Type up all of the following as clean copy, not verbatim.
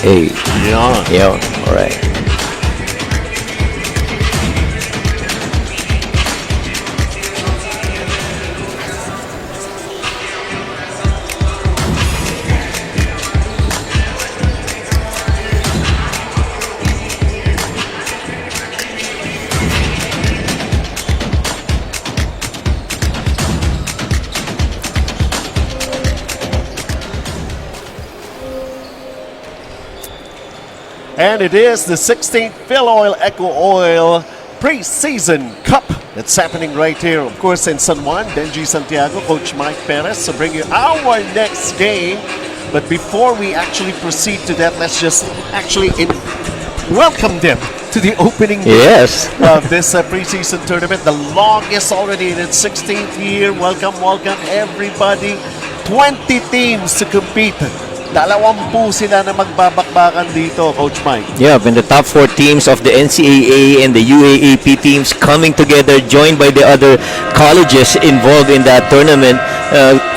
Hey. Yeah. Yeah. All right. And it is the 16th Filoil EcoOil Preseason Cup that's happening right here, of course, in San Juan. Benji Santiago, Coach Mike Perez, to bring you our next game. But before we actually proceed to that, let's just actually welcome them to the opening game of this preseason tournament, the longest already in its 16th year. Welcome everybody. 20 teams to compete. 20 sila na magbabakbakan dito, Coach Mike. Yeah, and the top 4 teams of the NCAA and the UAAP teams coming together, joined by the other colleges involved in that tournament,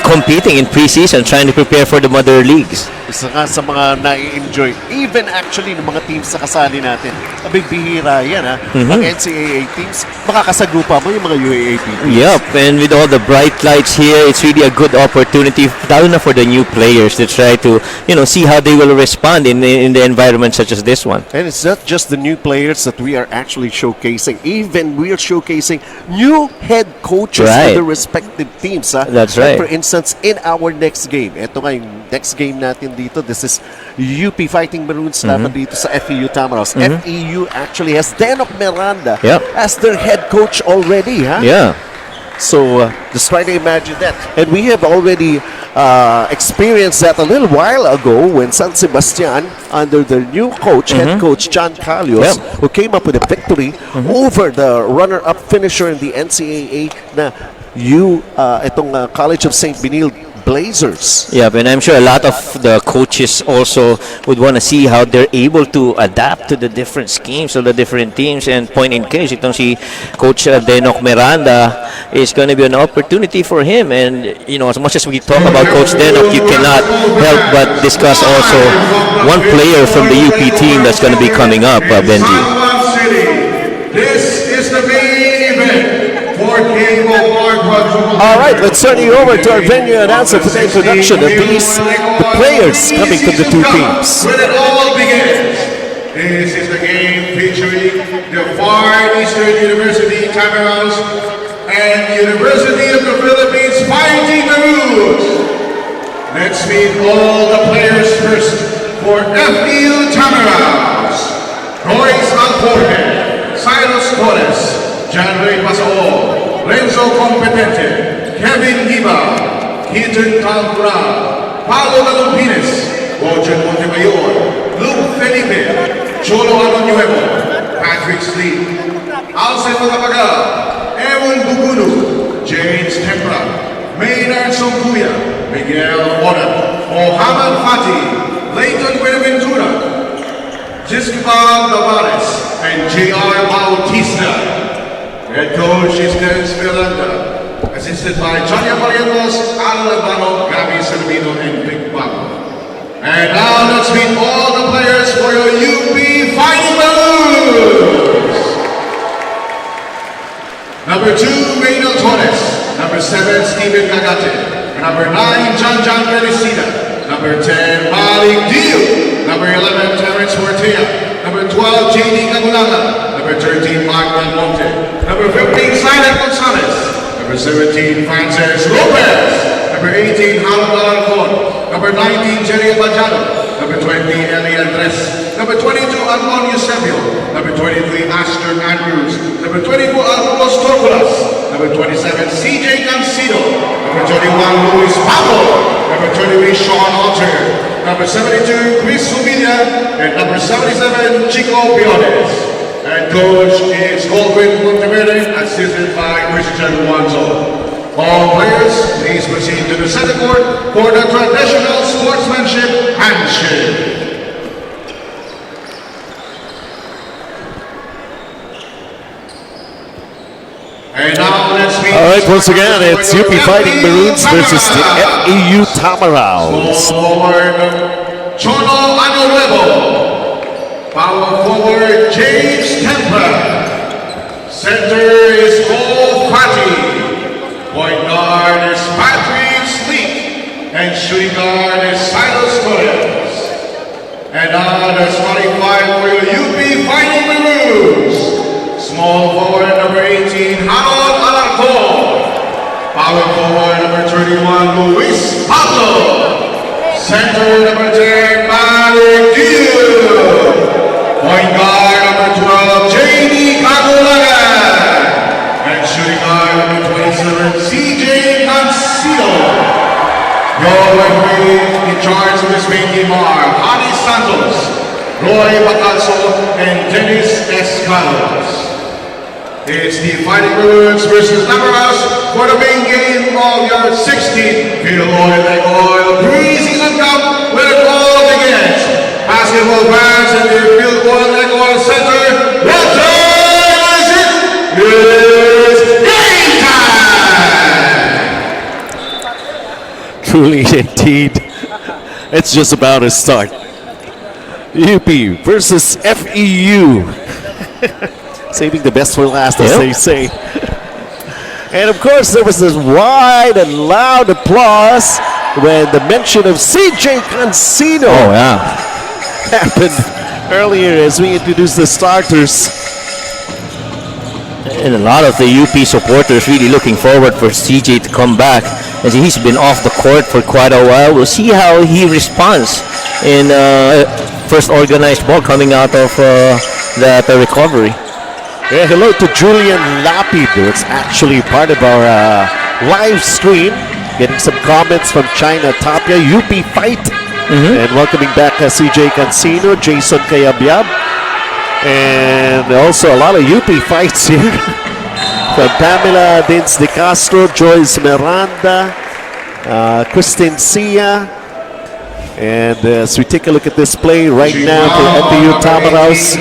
competing in preseason, trying to prepare for the mother leagues. Isa nga sa mga nai-enjoy, even actually ng mga teams sa kasali natin. Bihira yan, ha? Ang NCAA teams, makakasagupa mo yung mga UAAP teams. Yep, and with all the bright lights here, it's really a good opportunity, lalo na for the new players, to try to, see how they will respond in the environment such as this one. And it's not just the new players that we are actually showcasing. Even we are showcasing new head coaches for the respective teams. Ha? That's right. For instance, in our next game, ito nga yung next game natin dito. This is UP Fighting Maroons laban dito sa FEU Tamaraws. FEU actually has Denok Miranda as their head coach already. Huh? Yeah. So just try to imagine that. And we have already experienced that a little while ago when San Sebastian, under their new coach, head coach John Calios, who came up with a victory over the runner-up finisher in the NCAA na itong College of St. Benil Blazers. Yeah, and I'm sure a lot of the coaches also would want to see how they're able to adapt to the different schemes of the different teams. And point in case, itong si Coach Denok Miranda is going to be an opportunity for him. And, as much as we talk about Coach Denok, you cannot help but discuss also one player from the UP team that's going to be coming up, Benji. This is the main event. All right, let's turn you over to our venue announcer for the introduction of the players coming from the two teams. When it all begins, this is the game featuring the Far Eastern University Tamaraws and University of the Philippines Fighting Maroons. Let's meet all the players first for FEU Tamaraws. Royce Alforte, Cyrus Torres, John Ray Pasao, Renzo Competente, Kevin Giba, Keaton Talbra, Paulo Galupines, Roger Montemayor, Luke Felipe, Cholo Anunuevo, Patrick Sleep, Alcen Magabaga, Ewan Bugunu, James Tempra, Maynard Songkuya, Miguel Oda, Mohamed Fati, Leighton Buenaventura, Jiscabal Tavares, and J.R. Bautista. Head coach is Dennis Miranda, assisted by Johnny Barrientos, Alan Albano, Gabby Servino, and Vic Bago. And now let's meet all the players for your UP Fighting Maroons. Number 2, Reynald Torres. Number 7, Steven Cagate. Number 9, John Felicita. Number 10, Malik Dio. Number 11, Terrence Ortea. Number 12, J.D. Cagulaga. Number 13, Mark Del Monte. Number 15, Silent Gonzalez. Number 17, Frances Lopez. Number 18, Harold Alarcon. Number 19, Jerry Bajano. Number 20, Eli Andres. Number 22, Anton Eusebio. Number 23, Ashton Andrews. Number 24, Alvaros Torculas. Number 27, CJ Cancido. Number 21, Luis Pablo. Number 23, Sean Alter. Number 72, Chris Humilla. And number 77, Chico Biones. And coach is Goldwyn Monteverde, assisted by Christian Wanzo. All players, please proceed to the center court for the traditional sportsmanship handshake. And now let's meet. All right, once again, it's UP Fighting Maroons versus the FEU Tamaraws. Forward, Chono Anuevo. Power forward, James Temple. Center is Cole Fati. Point guard is Patrick Sleek. And shooting guard is Silas Williams. And now the starting five for your UP Fighting Maroons. Small forward number 18, Harold Alarcon. Power forward number 31, Luis Pablo. Center number 10, Malik Gill. Point guard number 12, J.D. Cagulaga. And shooting guard number 27, C.J. Cancino. Your referee in charge of this main game are Hani Santos, Roy Bacalso, and Dennis Escalos. It's the Fighting Maroons versus Navarras for the main game of your 16th Filoil EcoOil Preseason Cup, where it all begins. Basketball fans in the Filoil EcoOil Center, what time is it? It's game time! Truly indeed. It's just about to start. UP versus FEU. Saving the best for last, as they say. And of course, there was this wide and loud applause when the mention of CJ Cancino happened earlier as we introduced the starters. And a lot of the UP supporters really looking forward for CJ to come back, as he's been off the court for quite a while. We'll see how he responds in first organized ball coming out of that recovery. Yeah, hello to Julian Lapid, who's actually part of our live stream, getting some comments from China Tapia, UP Fight, and welcoming back CJ Cancino, Jason Kayabyab, and also a lot of UP Fights here from Pamela Dins de Castro, Joyce Miranda, Christine Sia. And as we take a look at this play right now for FEU Tamaraos,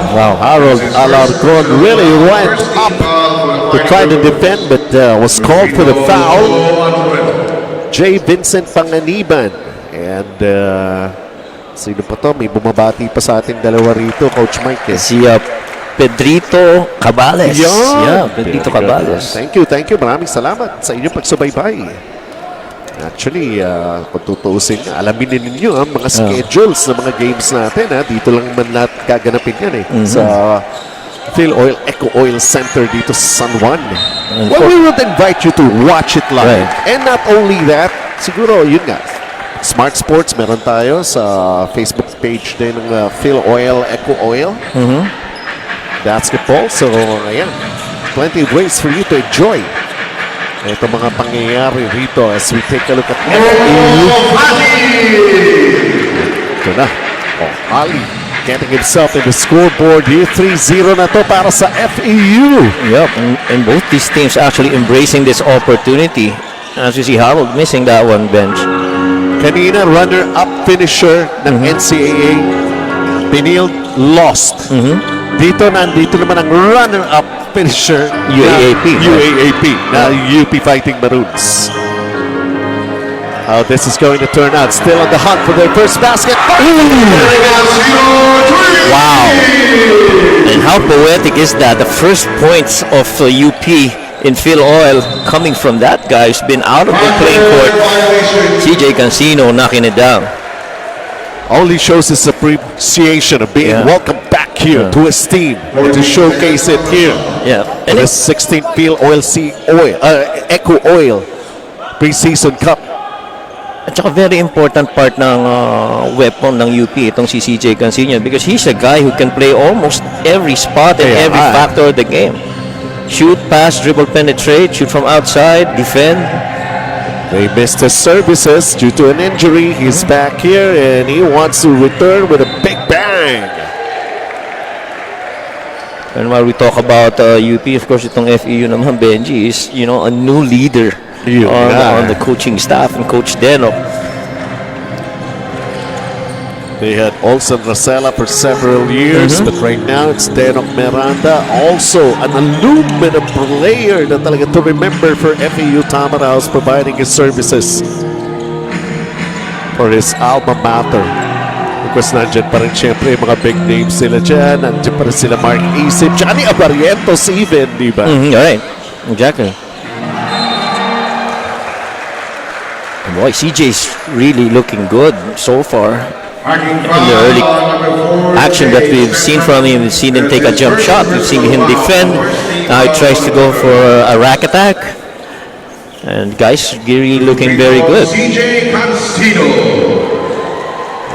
wow, Harold Alarcon really went up to try to defend, but was called for the foul. J. Vincent Panganiban. And sino pa to? May bumabati pa sa ating dalawa rito, Coach Mike. Si Pedrito Cabales. Yeah, Pedrito Cabales. Thank you. Maraming salamat sa inyong pagsubaybay. Actually, kung tutuusin, alamin ninyo ang mga schedules ng mga games natin. Dito lang man lahat gaganapin yan sa Filoil EcoOil Center dito sa San Juan. Well, we would invite you to watch it live. Right. And not only that, siguro, yun nga, Smart Sports, meron tayo sa Facebook page din ng Filoil EcoOil. Basketball. So, ayan, plenty of ways for you to enjoy ito mga pangyayari rito as we take a look at FEU. Ito na. Ali getting himself in the scoreboard here. 3-0 na to para sa FEU. Yep, and both these teams actually embracing this opportunity. As you see, Harold missing that one bench. Kanina, runner-up finisher ng NCAA. Pinield lost. Dito, nandito naman ang runner-up finisher UAAP na UP Fighting Maroons. How this is going to turn out. Still on the hunt for their first basket. Wow. And how poetic is that? The first points of UP in Filoil coming from that guy who's been out of the playing court. CJ Cancino knocking it down. Only shows his appreciation of being welcomed back here to his team or to showcase it here. Yeah, and the 16th Filoil EcoOil Preseason Cup. At saka very important part ng weapon ng UP itong si CJ Cancino, because he's a guy who can play almost every spot and every factor of the game. Shoot, pass, dribble, penetrate, shoot from outside, defend. They missed his services due to an injury. He's back here and he wants to return with a big bang. And while we talk about UP, of course, itong FEU naman, Benji, is, you know, a new leader on the coaching staff, and Coach Denok. They had Olsen Rosella for several years, but right now it's Denok Miranda, also an aluminum player na talaga to remember for FEU Tamaraos, providing his services for his alma mater. Because nandyan pa rin syempre yung mga big names sila dyan. Nandyan pa rin sila Mark Isip. Tsaka ni Abarientos even, di ba? Right. Exactly. Boy, CJ's really looking good so far. In the early action that we've seen from him, we've seen him take a jump shot, we've seen him defend. Now he tries to go for a rack attack. And guys, really looking very good.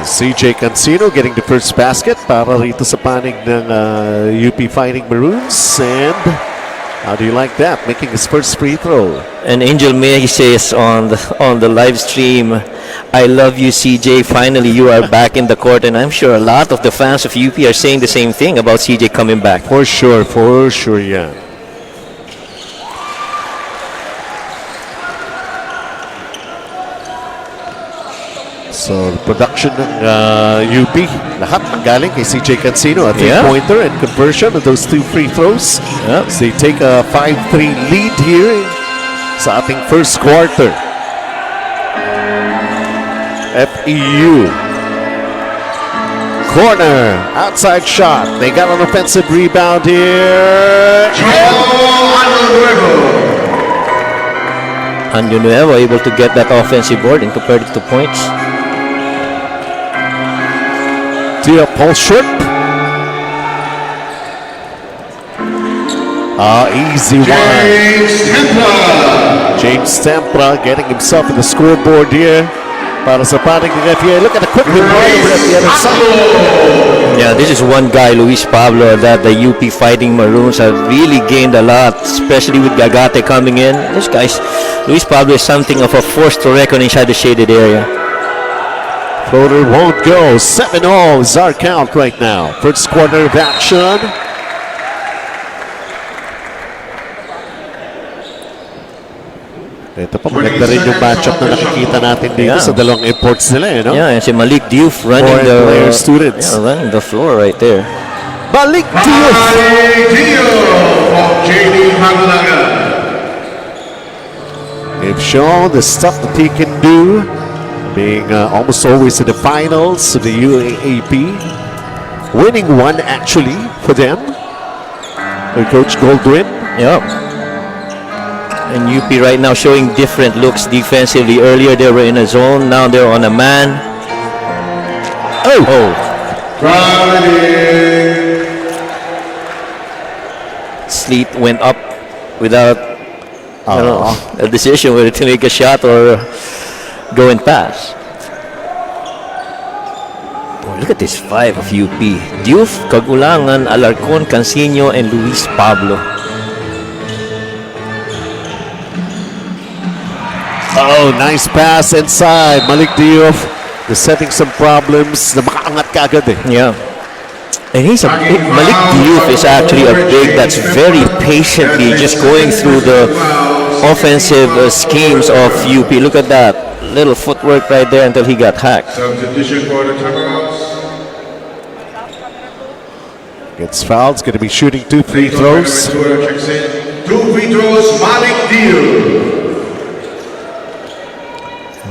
CJ Cancino getting the first basket para rito sa panig ng UP Fighting Maroons. And how do you like that? Making his first free throw. And Angel May says on the live stream, I love you, CJ. Finally, you are back in the court. And I'm sure a lot of the fans of UP are saying the same thing about CJ coming back. For sure, yeah. So, the production ng UP, lahat galing kay CJ Cancino. A three-pointer and conversion of those two free throws. Yeah. So, they take a 5-3 lead here sa ating first quarter. FEU. Corner. Outside shot. They got an offensive rebound here. And Nuevo able to get that offensive board and convert it to points. Paul Short. Easy one. James Tempra getting himself in the scoreboard here. Para sa panig ng FEU. Look at the quick rebound over at the other side. Yeah, this is one guy, Luis Pablo, that the UP Fighting Maroons have really gained a lot, especially with Gagate coming in. This guy's, Luis Pablo is something of a force to reckon inside the shaded area. Floater won't go. 7-0 is our count right now. First quarter of action. Ito pa, maganda rin yung matchup na nakikita natin dito sa dalawang imports nila, eh, no? Yeah, and si Malik Diouf running player students. running the floor right there. Malik Diouf! They've shown the stuff that he can do. Being almost always in the finals of the UAAP. Winning one actually for them. With Coach Goldwyn. Yeah. And UP right now showing different looks defensively. Earlier they were in a zone, now they're on a man. Oh! Sleet went up without a decision whether to make a shot or go and pass. Oh, look at this five of UP. Diouf, Kagulangan, Alarcon, Cancino, and Luis Pablo. Oh, nice pass inside. Malik Diouf is setting some problems na makaangat ka agad eh. Yeah. And Malik Diouf is actually a big that's very patiently just going through the offensive schemes of UP. Look at that. Little footwork right there until he got hacked. Gets fouled. Going to be shooting 2 free throws. 2 free throws, Malik Diouf.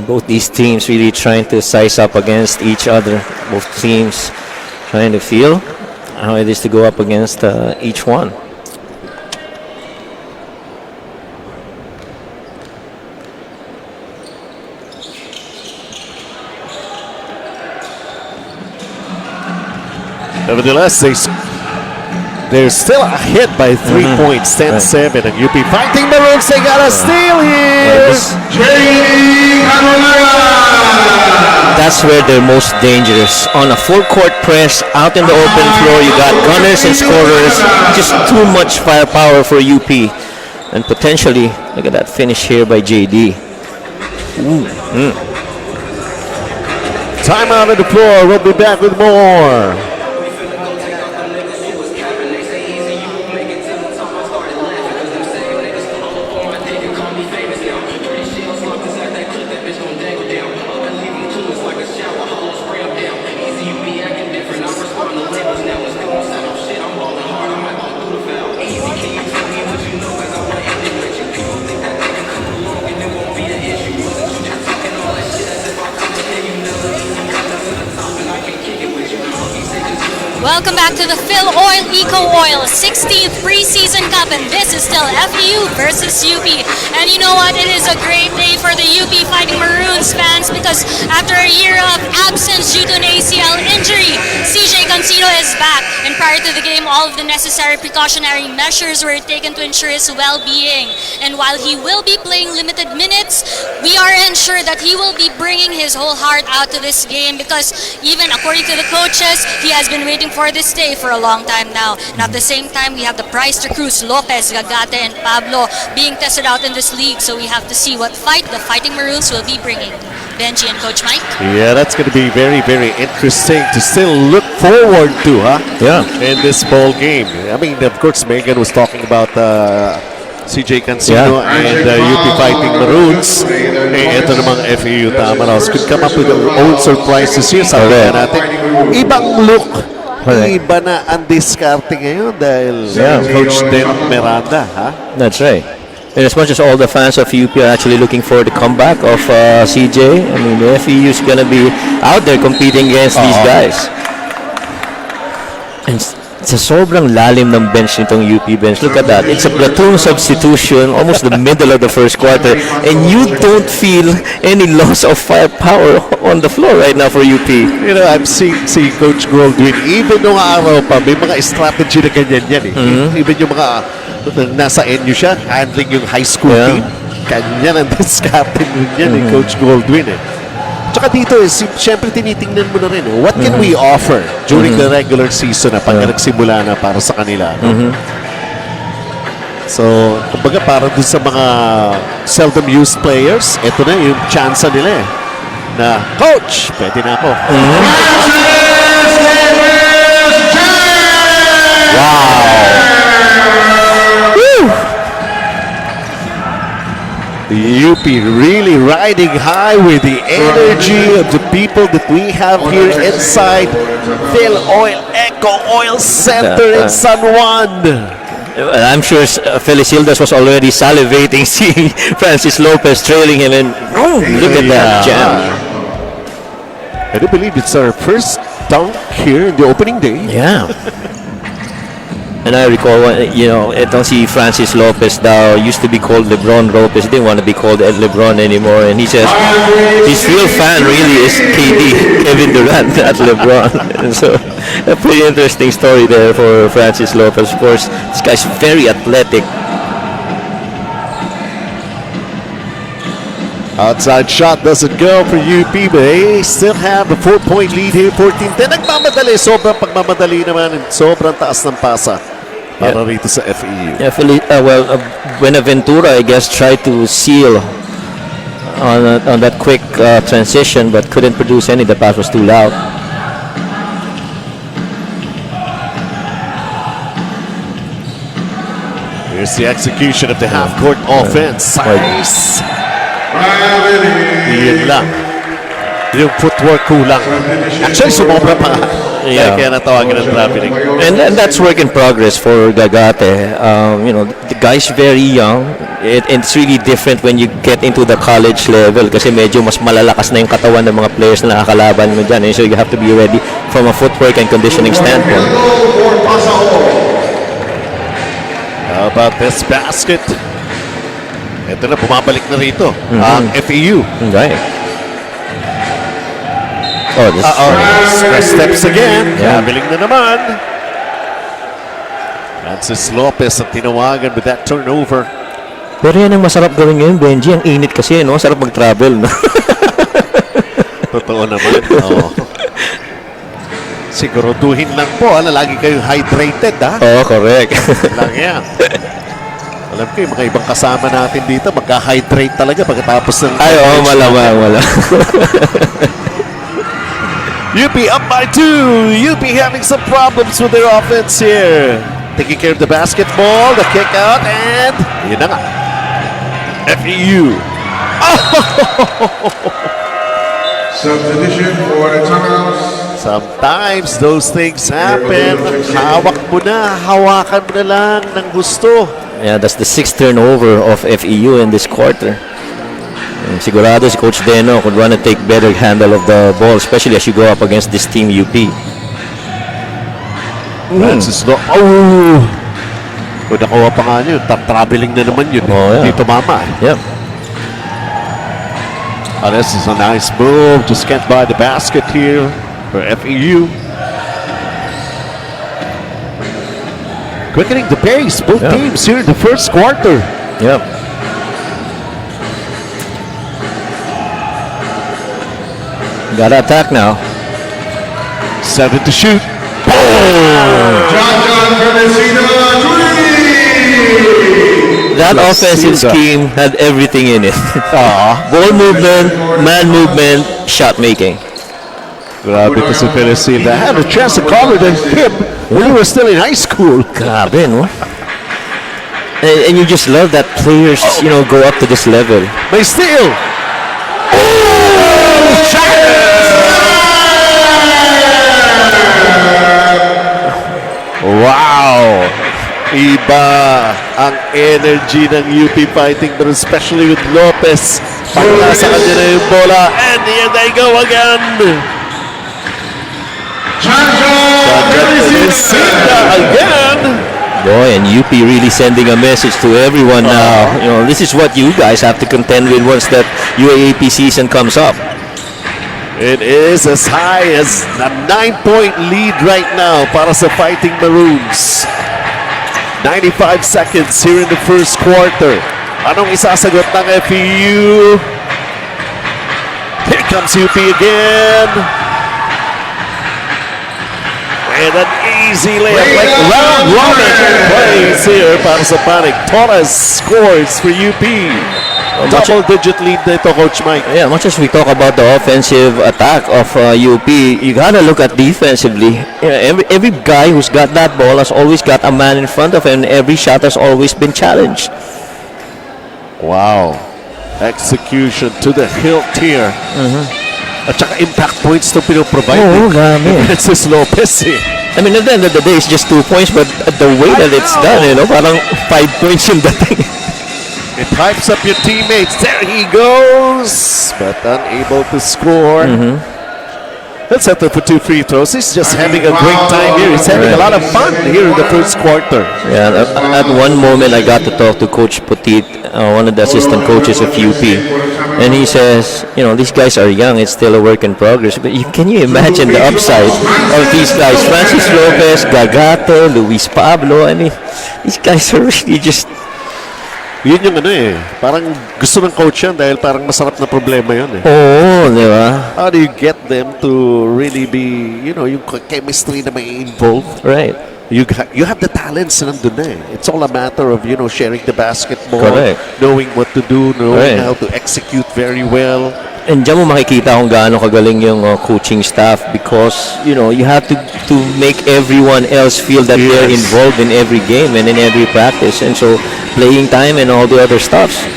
Both these teams really trying to size up against each other. Both teams trying to feel how it is to go up against each one. Nevertheless, they're still ahead by 3 points, 10-7. And UP Fighting Maroons, they got a steal here. That's where they're most dangerous. On a full-court press, out in the open floor, you got gunners and scorers. Just too much firepower for UP. And potentially, look at that finish here by JD. Timeout on the floor. We'll be back with more. Welcome back to the Filoil EcoOil 16th Preseason Cup, and this is still FEU versus UP. And you know what? It is a great day for the UP Fighting Maroons fans because after a year of absence due to an ACL injury, CJ Cancino is back. And prior to the game, all of the necessary precautionary measures were taken to ensure his well-being. And while he will be playing limited minutes, we are ensured that he will be bringing his whole heart out to this game because even according to the coaches, he has been waiting for this day for a long time now. And at the same time, we have the Price to Cruz, Lopez, Gagate, and Pablo being tested out in this league. So we have to see what fight the Fighting Maroons will be bringing. Benji and Coach Mike. Yeah, that's going to be very, very interesting to still look forward to, Yeah. in this ball game. I mean, of course, Megan was talking about CJ Cancino and UP Fighting Maroons. Ito namang FEU Tamaraws could come up with their own surprises here. Sabi nga natin, ibang look. Iba na ang diskarte ngayon dahil Coach Denok Miranda. That's right. And as much as all the fans of UP are actually looking for the comeback of CJ, I mean, the FEU is going to be out there competing against these guys. And sa sobrang lalim ng bench nitong UP bench. Look at that. It's a platoon substitution, almost the middle of the first quarter, and you don't feel any loss of firepower on the floor right now for UP. You know, I've seen si Coach Goldwyn, even nung araw pa, may mga strategy na ganyan yan eh. Even yung mga nasa NU siya, handling yung high school team, kanya ang discarding yan Coach Goldwyn eh. Tsaka dito, siyempre tinitingnan mo na rin, what can we offer during the regular season na pag nagsimula na para sa kanila? No? So, kumbaga para dun sa mga seldom used players, ito na yung chance nila eh. Na, Coach, pwede na ako. The UP really riding high with the energy of the people that we have here inside Filoil EcoOil Center in San Juan. I'm sure Felicildas was already salivating seeing Francis Lopez trailing him, and look at that jam. I do believe it's our first dunk here in the opening day. Yeah. And I recall, you know, itong si Francis Lopez daw used to be called LeBron Lopez. He didn't want to be called LeBron anymore. And he says his real fan really is KD, Kevin Durant, not LeBron. And so, a pretty interesting story there for Francis Lopez. Of course, this guy's very athletic. Outside shot doesn't go for UP, but they still have a 4-point lead here, 14-10. Nagmamadali, sobrang pagmamadali naman, sobrang taas ng pasa para rito sa FEU. Yeah, Buenaventura, I guess, tried to seal on that quick transition, but couldn't produce any. The pass was too loud. Here's the execution of the half-court offense. Nice. Yun lang. Yung footwork kulang. Actually, sumobra pa. Kaya natawagan ng traveling. And that's work in progress for Gagate. You know, the guy's very young. It's really different when you get into the college level kasi medyo mas malalakas na yung katawan ng mga players na nakakalaban mo dyan. So you have to be ready from a footwork and conditioning standpoint. How about this basket? Ito na, bumabalik na rito ang FEU. Right. Oh, this Steps again. Traveling na naman. Francis Lopez ang tinawagan with that turnover. Pero yan ang masarap gawin ngayon, Benji. Ang init kasi, no? Sarap mag-travel, no? Totoo naman. Siguraduhin lang po, lagi kayong hydrated, Oo, correct. lang yan. Alam ko yung mga ibang kasama natin dito, magka-hydrate talaga pagkatapos ng... malamang, wala. UP up by 2. UP having some problems with their offense here. Taking care of the basketball, the kick out, and yun na nga. FEU. Substitution for the timeouts. Sometimes those things happen. Hawak mo na, hawakan mo na lang ng gusto. Yeah, that's the 6th turnover of FEU in this quarter. And sigurado si Coach Deno could want to take better handle of the ball, especially as you go up against this team UP. Francis Lo. Oh! Kung nakuha pa nga yun, traveling na naman yun. Oh, yeah. Dito mama. Yep. Oh, this is a nice move. Just can't buy the basket here for FEU. Quickening the pace, both teams here in the first quarter. Yep. Gotta attack now. 7 to shoot. That offensive scheme had everything in it. Ball movement, man movement, shot making. Grabe to si Felicita. I had a chance to cover the hip when we were still in high school. Grabe, no? And you just love that players, you know, go up to this level. May steal. Wow! Iba ang energy ng UP Fighting, but especially with Lopez. Pag nasa kanya na yung bola, and here they go again. Felicita again. Boy, and UP really sending a message to everyone now. You know, this is what you guys have to contend with once that UAAP season comes up. It is as high as a 9-point lead right now para sa Fighting Maroons. 95 seconds here in the first quarter. Anong isasagot ng FEU? Here comes UP again. And an easy layup, like round robin plays here para sa Panic. Torres scores for UP. Double-digit lead nito, Coach Mike. Yeah, much as we talk about the offensive attack of UP, you gotta look at defensively. Every guy who's got that ball has always got a man in front of him, and every shot has always been challenged. Wow. Execution to the hilt here. At saka impact points to pinoprovide. Oh, grabe. Francis Lopez eh. I mean, at the end of the day, it's just 2 points, but the way that it's done, you know, parang 5 points yung dating. It hypes up your teammates. There he goes, but unable to score. Let's settle for 2 free throws. He's just having a great time here. He's having a lot of fun here in the first quarter. Yeah, at one moment I got to talk to Coach Petit, one of the assistant coaches of UP, and he says, you know, these guys are young, it's still a work in progress, but can you imagine the upside of these guys? Francis Lopez, Gagato, Luis Pablo, I mean, these guys are really just... Yun yung ano eh. Parang gusto ng coach yan dahil parang masarap na problema yun eh. Oo, di ba? How do you get them to really be, you know, yung chemistry na may involved? Right. You have the talents nandun na eh. It's all a matter of, you know, sharing the basketball, Correct. knowing what to do, knowing Right. how to execute very well. And dyan mo makikita kung gaano kagaling yung coaching staff because, you know, you have to make everyone else feel that they're Yes. involved in every game and in every practice. And so, playing time and all the other stuffs.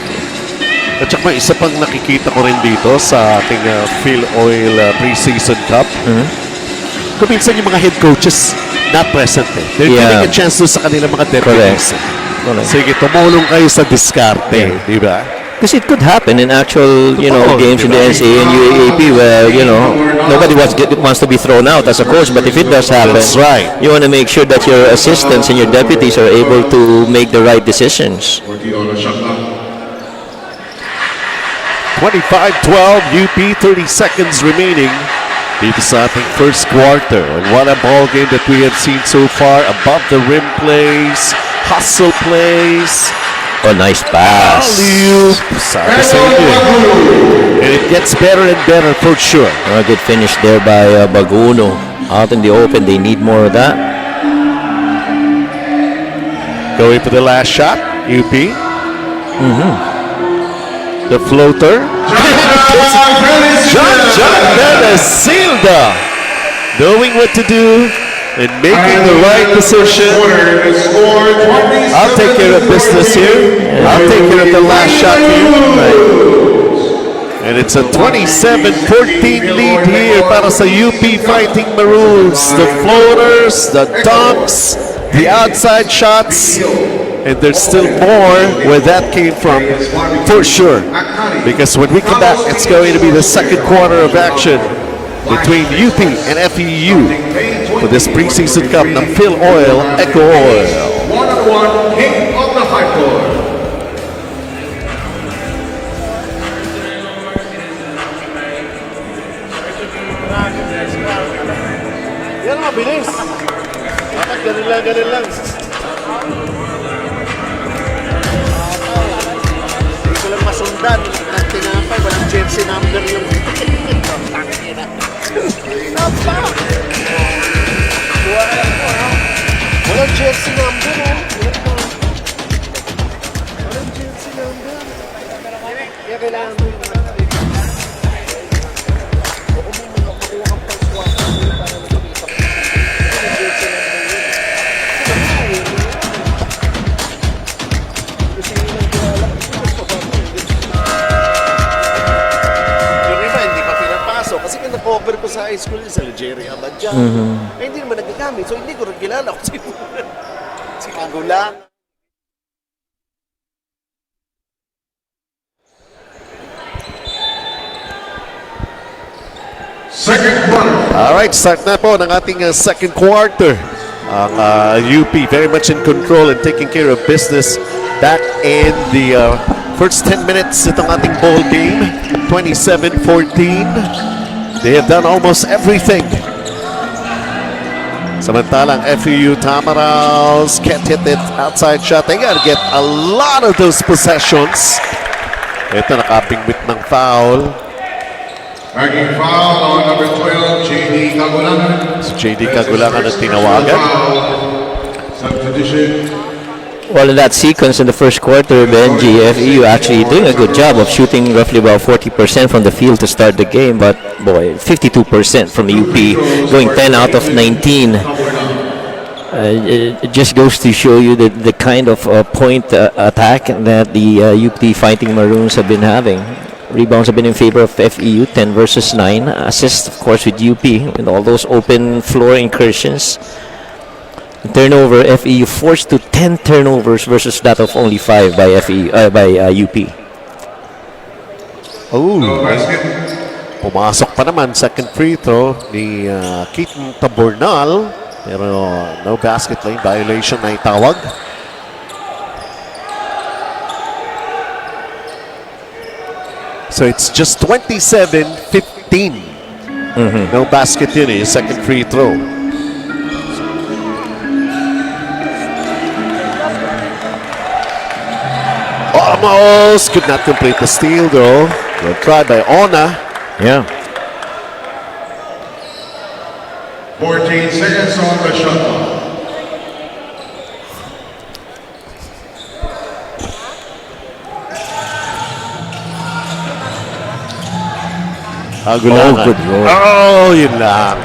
At saka may isa pang nakikita ko rin dito sa ating Filoil Preseason Cup. Kung minsan yung mga head coaches not present eh. They're Yeah. giving a chance to sa kanilang mga deputies. Correct. Sige, tumulong kayo sa diskarte. Di ba? Because it could happen in actual, you know, Totoo, games in the diba? NCAA and UAAP where, you know, nobody wants to be thrown out as a coach. But if it does happen, That's right. you want to make sure that your assistants and your deputies are able to make the right decisions. 25-12, UP, 30 seconds remaining dito sa ating first quarter. And what a ball game that we have seen so far. Above the rim plays, hustle plays, Oh, nice pass. alley-oop. Sabi sa inyo. And it gets better and better for sure. A good finish there by Baguno. Out in the open, they need more of that. Going for the last shot, UP. The floater. John Benesilda knowing what to do and making the right decision. I'll take care of business here. I'll take care of the last shot here. And it's a 27-14 lead here para sa UP Fighting Maroons. The floaters, the dunks, the outside shots. And there's still more where that came from, for sure. Because when we come back, it's going to be the second quarter of action. between UP and FEU for this preseason cup ng Filoil EcoOil. One-on-one king of the hardcore. Yan, mabilis. Dapat ganun lang. Hindi ko lang masundan. Ang tinapay, walang jersey number yung... Walang jersey number, Walang jersey number. Kaya kailangan mo yung... Kasi kung na-cover ko sa high school sa Algeria, Abadjan, hindi naman nagagamit. So hindi ko rin kilala kung sino. Si Kagulang. Second quarter. Alright, start na po ng ating second quarter. Ang UP very much in control and taking care of business back in the first 10 minutes itong ating ball game. 27-14. They have done almost everything. Samantalang FEU Tamaraws can't hit it outside shot. They gotta get a lot of those possessions. Ito nakapingwit ng foul. Marking foul on number 12, JD Kagulangan. So JD Kagulangan ang tinawagan. Substitution. Well, in that sequence in the first quarter, Benji, FEU actually doing a good job of shooting roughly about 40% from the field to start the game, but boy, 52% from UP, going 10 out of 19. It just goes to show you the kind of point attack that the UP Fighting Maroons have been having. Rebounds have been in favor of FEU, 10 versus 9. Assists, of course, with UP, with all those open floor incursions. Turnover, FEU forced to 10 turnovers versus that of only 5 by UP. Oh, No basket. pumasok pa naman. Second free throw ni Keaton Tabornal. Pero no basket lane violation na itawag. So it's just 27-15. No basket yun eh. Second free throw. Almost could not complete the steal though. Good try by Ona. Yeah. 14 seconds on the shot clock. Kagulangan. Oh, good roll. Oh, yun lang.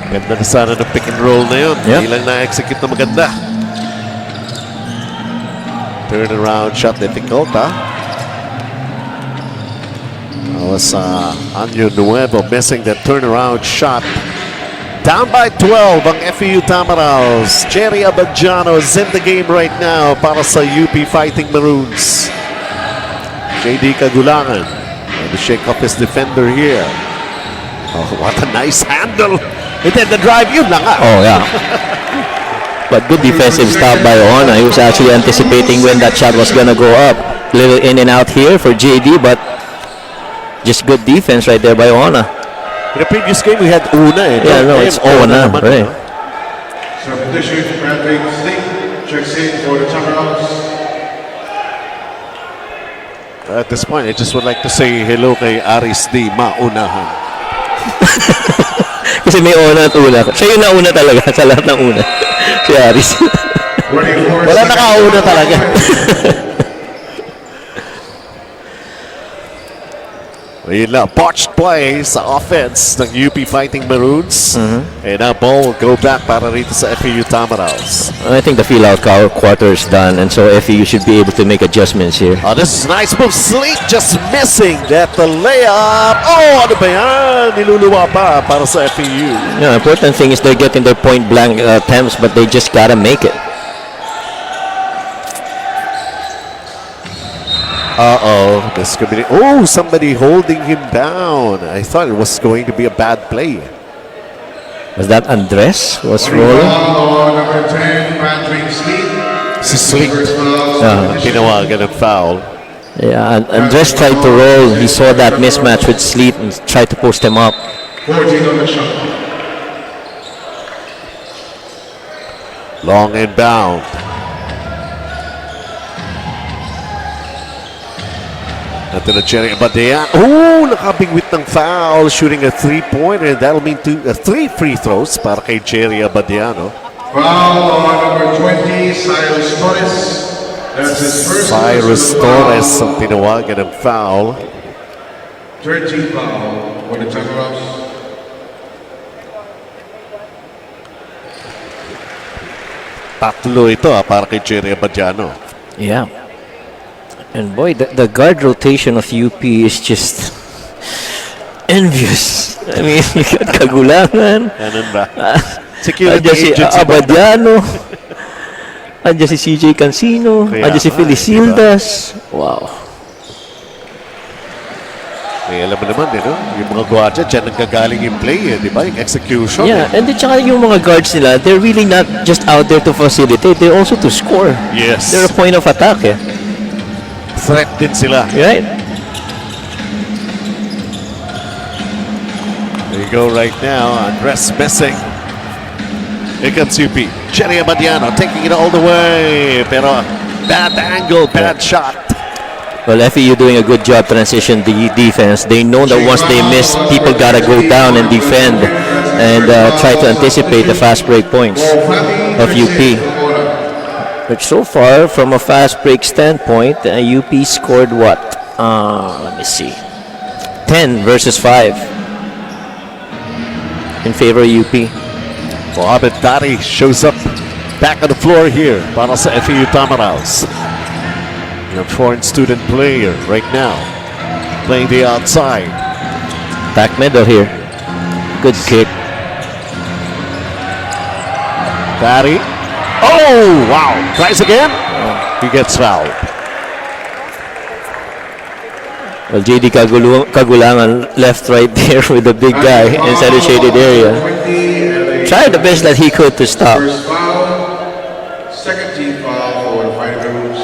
Ganda na sana ng pick and roll na yun. Yep. Hindi lang na-execute na maganda. Turnaround shot difficult, ha? That was Anyo Nuevo missing that turnaround shot. Down by 12 ang FEU Tamaraws. Jerry Abadjano is in the game right now para sa UP Fighting Maroons. JD Kagulangan. And to shake up his defender here. Oh, what a nice handle. And then the drive, yun lang, ha? Oh, yeah. But good defensive stop by Ona. He was actually anticipating when that shot was going to go up. Little in and out here for JD, but just good defense right there by Ona. In the previous game, we had Una. Eh. Yeah, no, it's Ona, right. Substitution, Patrick Sting checks in for the Tamaraws. At this point, I just would like to say hello kay Aris D. Maunahan. Kasi may Ona at Una. Siya yung nauna talaga sa lahat ng Una. Si Aris. 24 Wala seconds nakauna on talaga. Ayun lang, botched play sa offense ng UP Fighting Maroons. And now ball will go back para rito sa FEU Tamaraws. I think the fill-out quarter is done, and so FEU should be able to make adjustments here. Oh, this is a nice move. Sleep just missing that the layup. Oh, ano ba yan? Niluluwa pa para sa FEU. Yeah, important thing is they're getting their point-blank attempts, but they just gotta make it. Uh-oh, oh, somebody holding him down. I thought it was going to be a bad play. Was that Andres was Foul rolling? on number 10, Patrick Sleep. Si Sleep. First foul. Tinawagan ng foul. Yeah, and Andres tried to roll. He saw that mismatch with Sleep and tried to post him up. 14 on the shot. Long inbound. Natin na Jerry Abadea. Oh, nakabingwit ng foul. Shooting a three-pointer. That'll mean three free throws para kay Jerry Abadea, no? Foul on number 20, Cyrus Torres. That's his first Cyrus personal Torres foul. ang tinawagan ng foul. 13 foul for the Timeouts. Tatlo ito para kay Jerry Abadiano. Yeah. And boy, the guard rotation of UP is just envious. I mean, you got Kagulangan. Ganun ba? Andiyan si agency ba? Abadiano. Andiyan si CJ Cancino. Kaya Andiyan si nga, Felicildas. Wow. Eh, alam mo naman, no? Yung mga guardia, dyan nanggagaling yung play, di ba? Yung execution. Yeah, and then tsaka yung mga guards nila, they're really not just out there to facilitate. They're also to score. Yes. They're a point of attack, eh. Threat din sila. Right? There you go right now. Andres missing. Here comes UP. Jerry Abadiano taking it all the way. Pero bad angle, bad shot. Well, FEU doing a good job transition the defense. They know that once they miss, people gotta go down and defend and try to anticipate the fast break points of UP. But so far, from a fast break standpoint, UP scored what? Let me see. 10 versus 5 in favor of UP. Mohamed Dari shows up back on the floor here para sa FEU Tamaraws. A foreign student player right now playing the outside. Back middle here. Good kick. Dari. Oh, wow. Tries again. He gets fouled. Well, JD Kagulangan left right there with the big guy inside the shaded area. Tried the best that he could to stop. First foul, second team foul for the Fighting Maroons.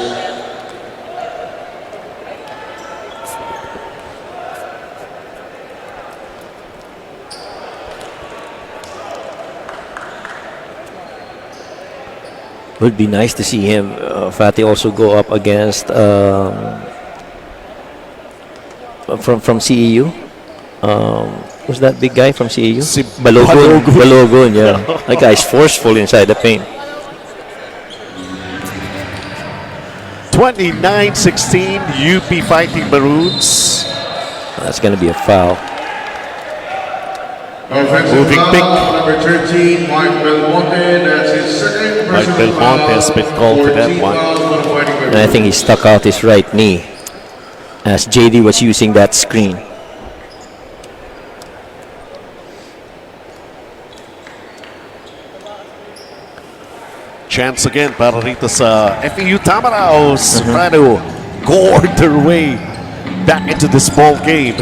Would be nice to see him, Fatih, also go up against from CEU. Who's that big guy from CEU? Si Balogun. Balogun. Balogun, yeah. That guy's forceful inside the paint. 29-16 UP Fighting Maroons. That's going to be a foul. Offensive Moving foul, pick. number 13, Mike Belmonte. That's his second Mike personal Belmonte foul. has been called for that 14 one. fouls for the Fighting Maroons. And I think he stuck out his right knee as JD was using that screen. Chance again para rito sa FEU Tamaraws. Trying to gored their way back into this ball game.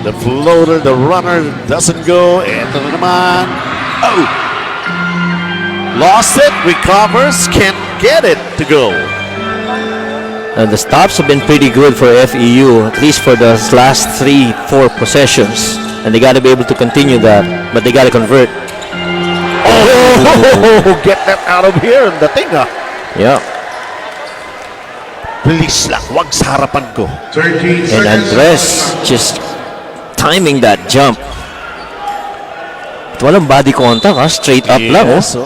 The floater, the runner doesn't go. Ito na naman. Oh! Lost it, recovers, can't get it to go. And the stops have been pretty good for FEU, at least for the last 3-4 possessions. And they got to be able to continue that, but they got to convert. Oh! Get that out of here. And the thing, Yeah. please lang, wag sa harapan ko. 13 And seconds. Andres just timing that jump. At walang body contact, straight up lang. Oh. So,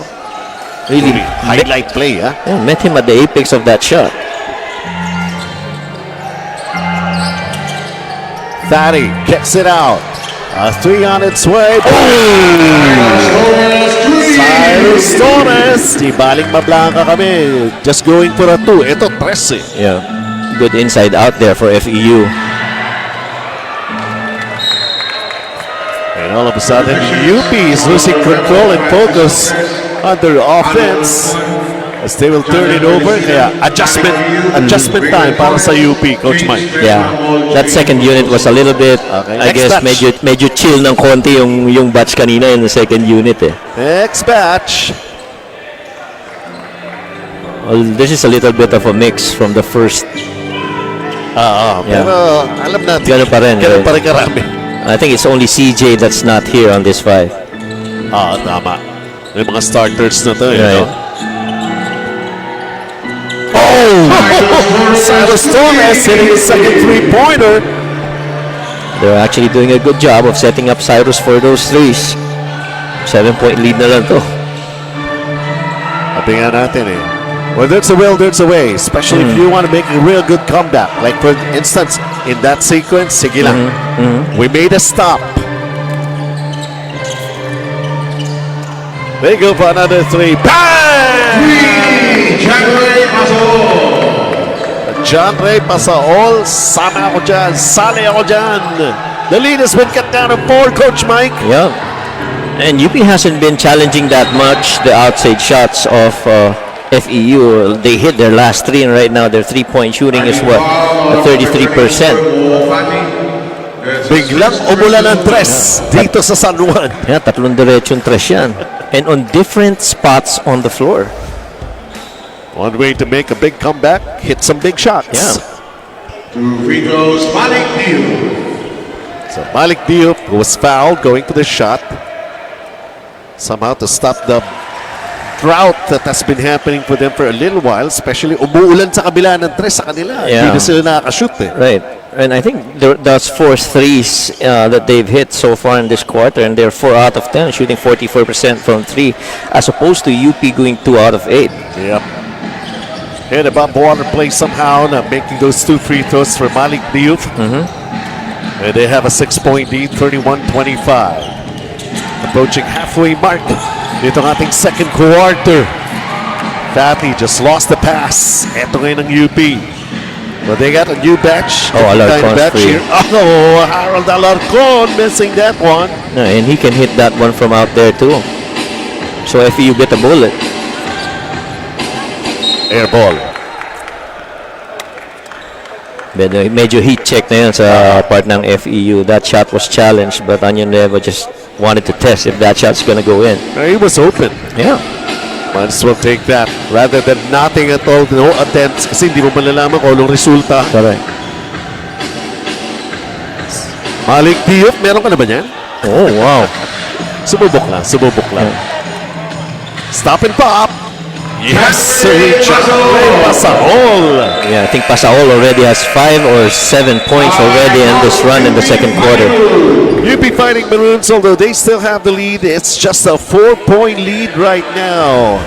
Really highlight play, yeah, met him at the apex of that shot. Thaddy kicks it out. A three on its way. Cyrus Torres. Di baling mablangka kami. Just going for a two. Ito, 13. Yeah, good inside out there for FEU. And all of a sudden, UP is losing control and focus on their offense. as they will turn it over. Kaya adjustment time para sa UP, Coach Mike. Yeah, that second unit was a little bit, Okay, I next guess, batch. medyo chill ng konti yung batch kanina in the second unit eh. Next batch. Well, this is a little bit of a mix from the first. Pero alam natin, Ganun pa rin, ganun right? pa rin karami. I think it's only CJ that's not here on this 5. Tama. May mga starters na to, you Right. know. Santos Torres hitting his second three-pointer. They're actually doing a good job of setting up Cyrus for those threes. 7-point lead na lang to. Sabi nga natin eh. Well, there's a will, there's a way. Especially if you want to make a real good comeback. Like for instance, in that sequence, sige lang. We made a stop. They go for another three. Bang! John Ray Pasaol. Sama ako dyan. Sali ako dyan. The lead has been cut down to 4, Coach Mike. Yeah. And UP hasn't been challenging that much the outside shots of FEU. They hit their last 3 and right now their 3-point shooting is what? 33%. Biglang umulan ng tres dito sa San Juan. Yeah, tatlong diretsong tres yan. And on different spots on the floor. One way to make a big comeback, hit some big shots. Yeah. Two free throws, Malik Diop. So Malik Diop was fouled going for the shot. Somehow to stop the drought that has been happening for them for a little while, especially umuulan sa kabila ng tres sa kanila. Yeah. Hindi na sila nakakashoot eh. Right. And I think that's 4 threes that they've hit so far in this quarter, and they're 4 out of 10, shooting 44% from 3, as opposed to UP going 2 out of 8. Yep. Hit above water play somehow, not making those 2 free throws for Malik Diop. And they have a 6-point lead, 31-25. Approaching halfway mark. Dito ang ating second quarter. Fatty just lost the pass. Ito ngayon ng UP. But they got a new batch. Alarcon's batch free. here. Oh, Harold Alarcon missing that one. No, and he can hit that one from out there too. So if you get a bullet. Air ball. Medyo heat check na yan sa part ng FEU. That shot was challenged, but Onion Nuevo just wanted to test if that shot's gonna go in. He was open. Yeah. Might as well take that rather than nothing at all. No attempts kasi hindi mo malalaman kung anong resulta. Correct. Malik Diop, meron ka na ba niyan? Oh, wow. Sububok lang. Stop and pop. Yes, sir. Pasaol. Yeah, I think Pasaol already has 5 or 7 points already in this run in the second quarter. UP Fighting Maroons, although they still have the lead, it's just a 4-point lead right now.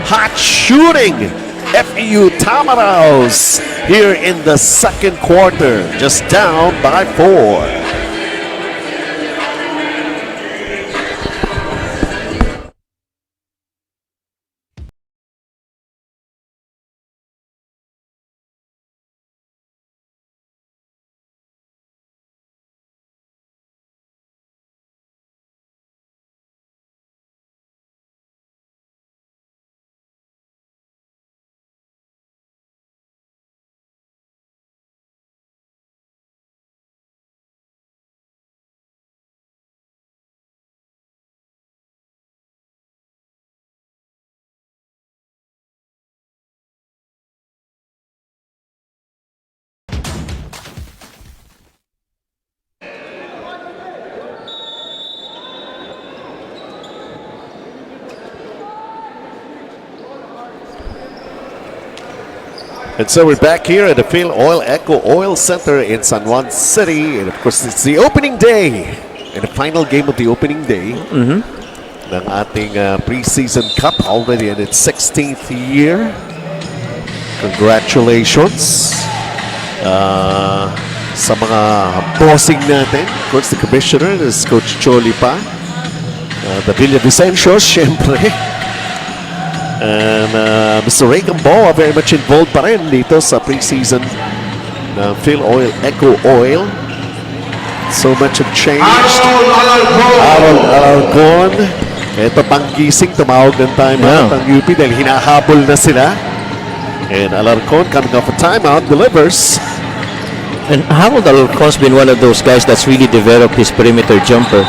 Hot shooting. FEU Tamaraos here in the second quarter, just down by 4. And so we're back here at the Filoil EcoOil Center in San Juan City. And of course, it's the opening day. And the final game of the opening day ng ating preseason cup, already in its 16th year. Congratulations sa mga bossing natin. Of course, the commissioner is Coach Choli pa. The Villavicencio, syempre. And Mr. Ray Gamboa very much involved pa rin dito sa preseason ng Filoil EcoOil. So much have changed. Harold Alarcon. Ito panggising, tumawag ng timeout ang UP dahil hinahabol na sila. And Alarcon coming off a timeout delivers. And Harold Alarcon's been one of those guys that's really developed his perimeter jumper.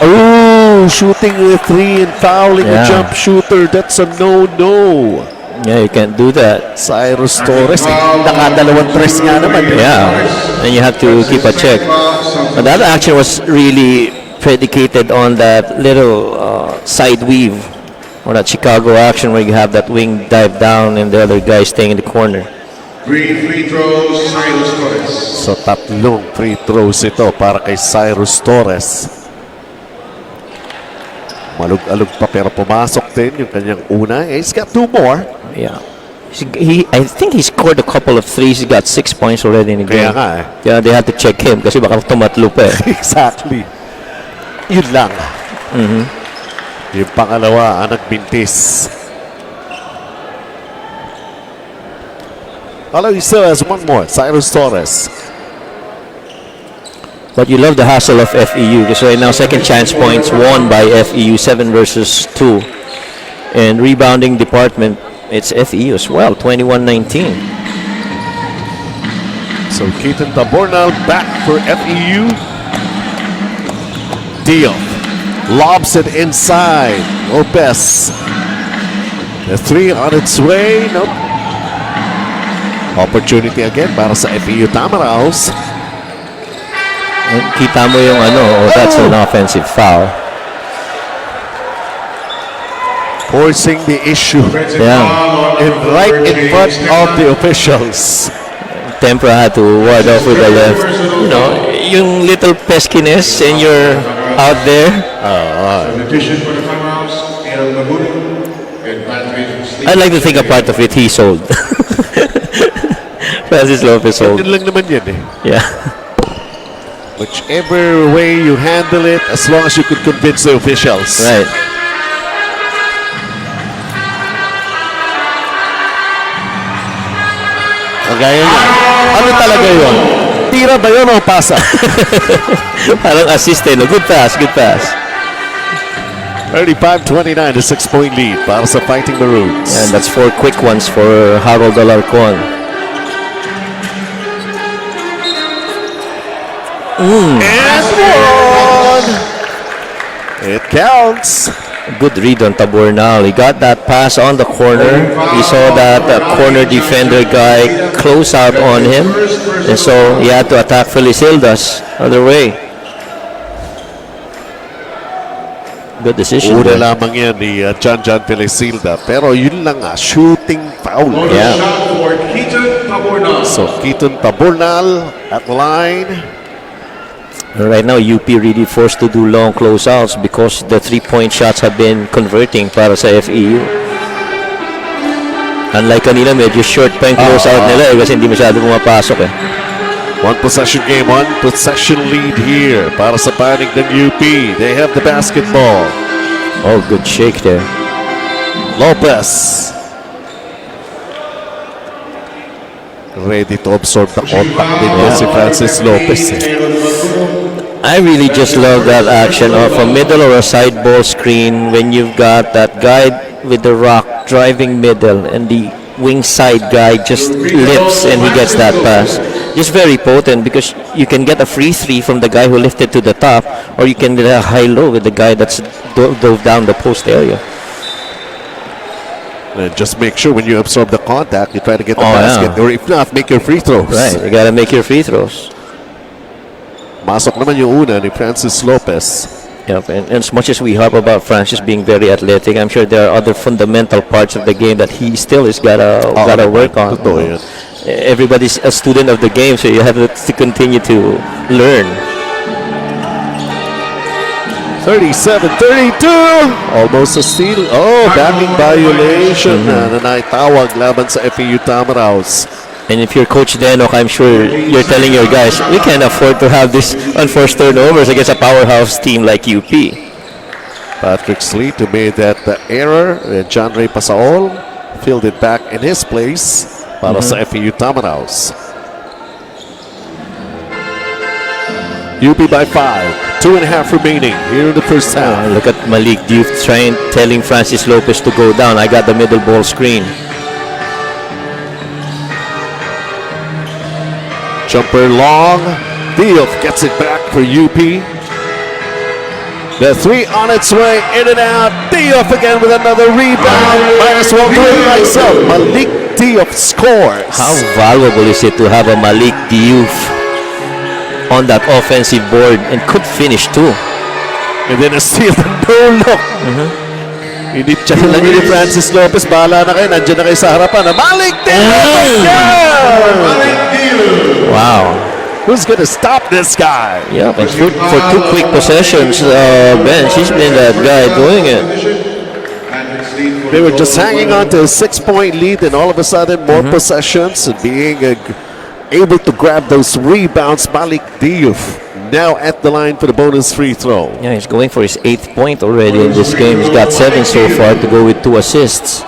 Oh, shooting with 3 and fouling a Yeah. jump shooter. That's a no-no. Yeah, you can't do that. Cyrus Torres, nakadalawang tres nga naman. Yeah, and you have to keep a check. But that action was really predicated on that little side weave, or that Chicago action where you have that wing dive down and the other guy staying in the corner. Free throws, Cyrus Torres. So tatlong free throws ito para kay Cyrus Torres. Malug-alug pa pero pumasok din yung kanyang una. He's got 2 more. Yeah. I think he scored a couple of threes. He got 6 points already in the Kaya game. nga eh. Yeah, they had to check him kasi baka tumatlo pa eh. Exactly. Yun lang. Yung pangalawa ang nagbintis. Although he still has 1 more. Cyrus Torres. But you love the hustle of FEU because right now second chance points won by FEU 7 versus 2. And rebounding department, it's FEU as well, 21-19. So Keaton Tabornal back for FEU. Diop lobs it inside. Lopez. The 3 on its way. Nope. Opportunity again para sa FEU Tamaraos. And kita mo yung that's an offensive foul. Forcing the issue. Yeah. And right in front of the officials. Tempra had to ward off with the left. You know, yung little peskiness and you're out there. Addition for the timeouts, El Mabudo, advantage. I'd like to think a part of it he sold. Francis Lopez sold. Yun lang naman yan eh. Yeah. Whichever way you handle it, as long as you could convince the officials. Right. Kagaya niya. Ano talaga yun? Tira ba yun o pasa? Parang assist eh, no? Good pass, good pass. 35-29, a 6-point lead para sa Fighting Maroons. And that's 4 quick ones for Harold Alarcon. And 1! It counts. Good read on Tabornal. He got that pass on the corner. He saw that corner defender guy close out on him. And so he had to attack Felicildas other way. Good decision Una there. lamang yan ni John Felicilda. Pero yun lang shooting foul. Yeah. Shot for Keaton Tabornal. So Keaton Tabornal at the line. Right now, UP really forced to do long closeouts because the 3-point shots have been converting para sa FEU. Unlike kanina, medyo short pa yung closeout nila kasi hindi masyado pumapasok eh. 1 possession game, 1 possession lead here para sa panig ng UP. They have the basketball. Oh, good shake there. Lopez. Ready to absorb the contact din si Francis Lopez. I really just love that action of a middle or a side ball screen when you've got that guy with the rock driving middle and the wing side guy just lifts and he gets that pass. Just very potent because you can get a free 3 from the guy who lifted to the top, or you can get a high-low with the guy that's dove down the post area. And just make sure when you absorb the contact, you try to get the Oh, basket. yeah. Or if not, make your free throws. Right, you gotta make your free throws. Masok naman yung una ni Francis Lopez. Yep, and as much as we harp about Francis being very athletic, I'm sure there are other fundamental parts of the game that he still is gotta work on. Totoo yan. Everybody's a student of the game, so you have to continue to learn. 37-32. Almost a steal. Oh, backing violation na naitawag laban sa FEU Tamaraos. And if you're Coach Denok, I'm sure you're telling your guys, we can't afford to have this unforced turnovers against a powerhouse team like UP. Patrick Sleet who made that error. And John Ray Pasaol filled it back in his place para sa FEU Tamaraos. UP by 5. 2.5 remaining here in the first half. Look at Malik Diouf telling Francis Lopez to go down. I got the middle ball screen. Jumper long. Diouf gets it back for UP. The three on its way, in and out. Diouf again with another rebound. Might as well do it myself. Malik Diouf scores. How valuable is it to have a Malik Diouf on that offensive board and could finish too? And then a steal and no look. Initya lang yun ni Francis Lopez. Bahala na kayo. Nandiyan na kayo sa harapan. Malik Diouf! Malik Diouf. Wow. Who's going to stop this guy? Yeah, but for 2 quick possessions, Ben, she's been that guy doing it. They were just hanging on to a 6-point lead, and all of a sudden, more possessions and being able to grab those rebounds. Malik Diouf now at the line for the bonus free throw. Yeah, he's going for his 8th point already in this game. He's got 7 so far to go with 2 assists.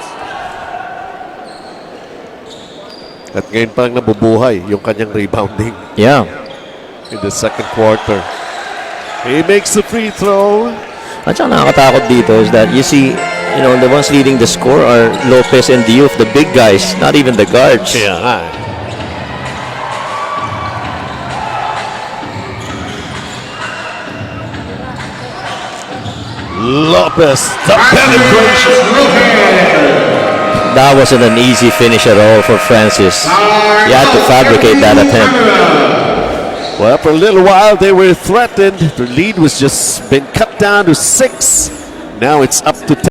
At ngayon pa lang nabubuhay yung kanyang rebounding Yeah. in the second quarter. He makes the free throw. At saka nakakatakot dito is that you see, the ones leading the score are Lopez and Diouf, the big guys, not even the guards. Yeah. Lopez, the penetration. That wasn't an easy finish at all for Francis. You had to fabricate that attempt. Well, for a little while they were threatened. The lead was just been cut down to 6. Now it's up to 10.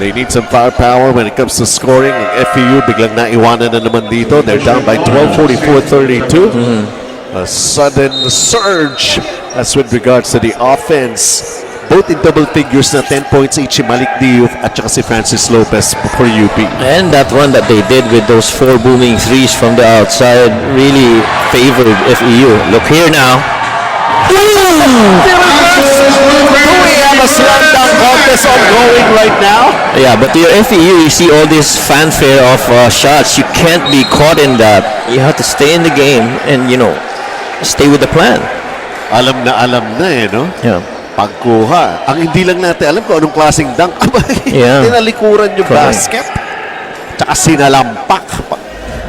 They need some firepower when it comes to scoring. Ang FEU biglang naiwanan na naman dito. They're down by 12, 44-32. A sudden surge as with regards to the offense. Both in double figures na 10 points each si Malik Diouf at saka si Francis Lopez for UP. And that run that they did with those 4 booming threes from the outside really favored FEU. Look here now. Do we have a slam dunk contest ongoing right now? Yeah, but your FEU, you see all this fanfare of shots. You can't be caught in that. You have to stay in the game and, stay with the plan. Alam na no? Yeah. Pagkuha. Ang hindi lang natin alam kung anong klaseng dunk. Yeah. Tinalikuran yung Correct. basket. Tsaka sinalampak.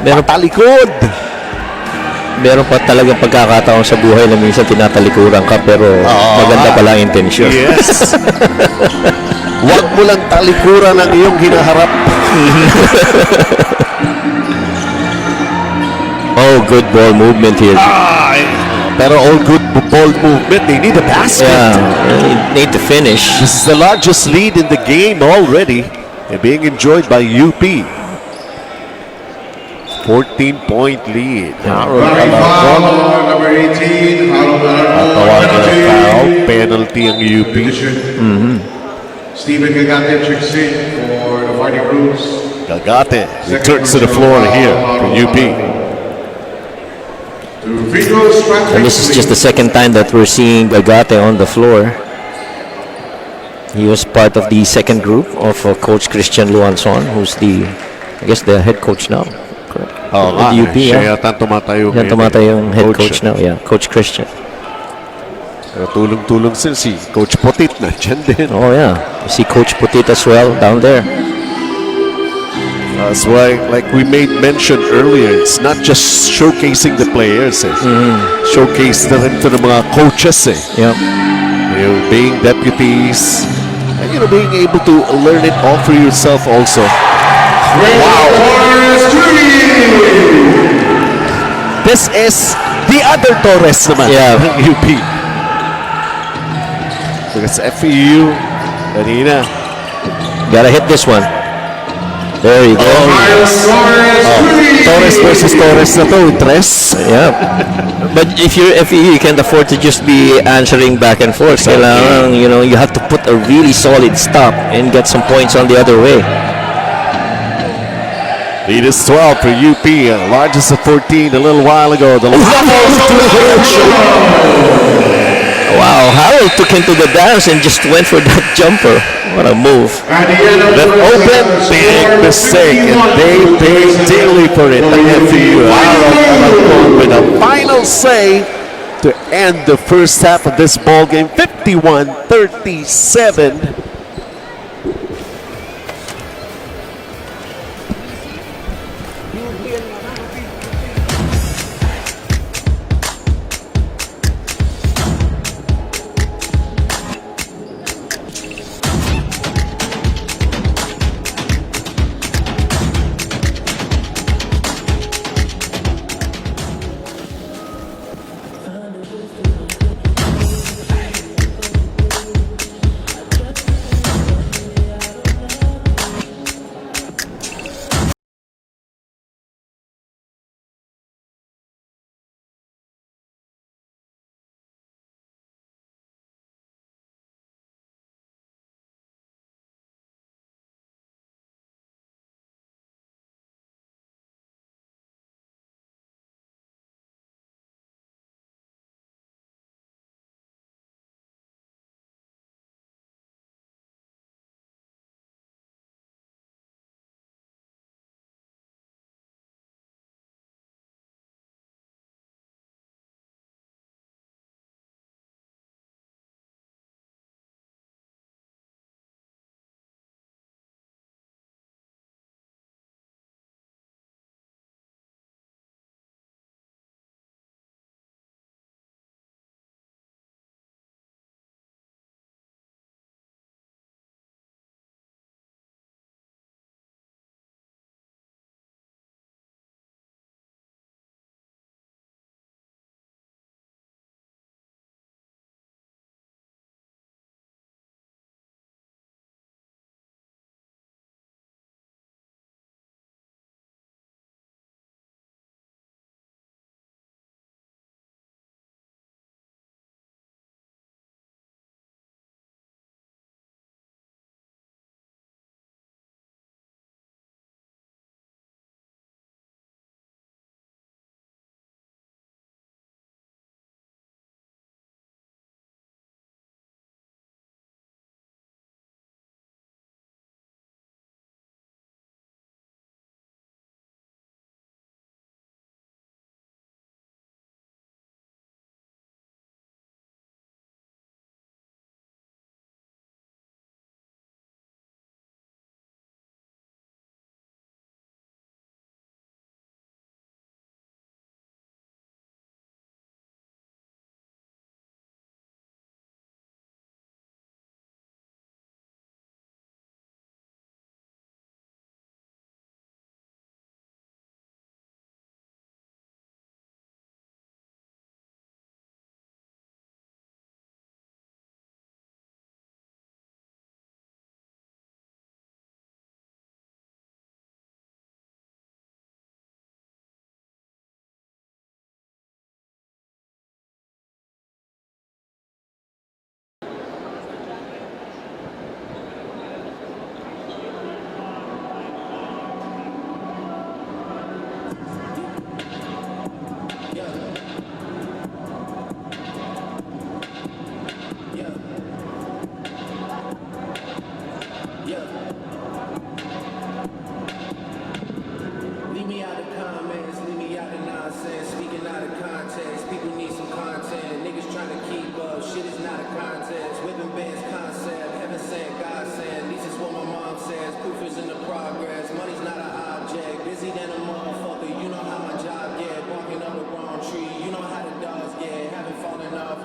Meron Patalikod. Meron pa talagang pagkakataon sa buhay na minsan tinatalikuran ka pero maganda pala ang intensyon. Yes. Huwag mo lang talikuran ang iyong hinaharap. Oh, good ball movement here. Pero all good ball movement. They need a basket. Yeah, you need to finish. This is the largest lead in the game already. And being enjoyed by UP. 14-point lead. Number 18, Penalty ang UP. Stephen Gagate checks in for the Fighting Bruins. Gagate returns to the floor here for UP. And this is just the second time that we're seeing Gagate on the floor. He was part of the second group of Coach Christian Luanson, who's the head coach now. Oh, UP, siya yata tumatayo. Yan tumatayo yung head coach now. Yeah, Coach Christian. Pero tulong-tulong sila si Coach Potit na dyan din. Oh yeah, you see Coach Putit as well down there. That's why, like we made mention earlier, it's not just showcasing the players. Showcase na rin to ng mga coaches. Yep. Being deputies, and being able to learn it all for yourself also. Wow. This is the other Torres naman. Yeah. ng UP. Because FEU, kanina. Gotta hit this one. There you go. Torres versus Torres na to, tres. Yeah. But if you're FEU, you can't afford to just be answering back and forth. Kailangan, you have to put a really solid stop and get some points on the other way. Lead is 12 for UP, largest of 14 a little while ago. The Wow, Harold took him to the dance and just went for that jumper. What a move. At the end of That the open, big mistake, and they paid dearly for it. And FEU Harold with a final say to end the first half of this ball game, 51-37.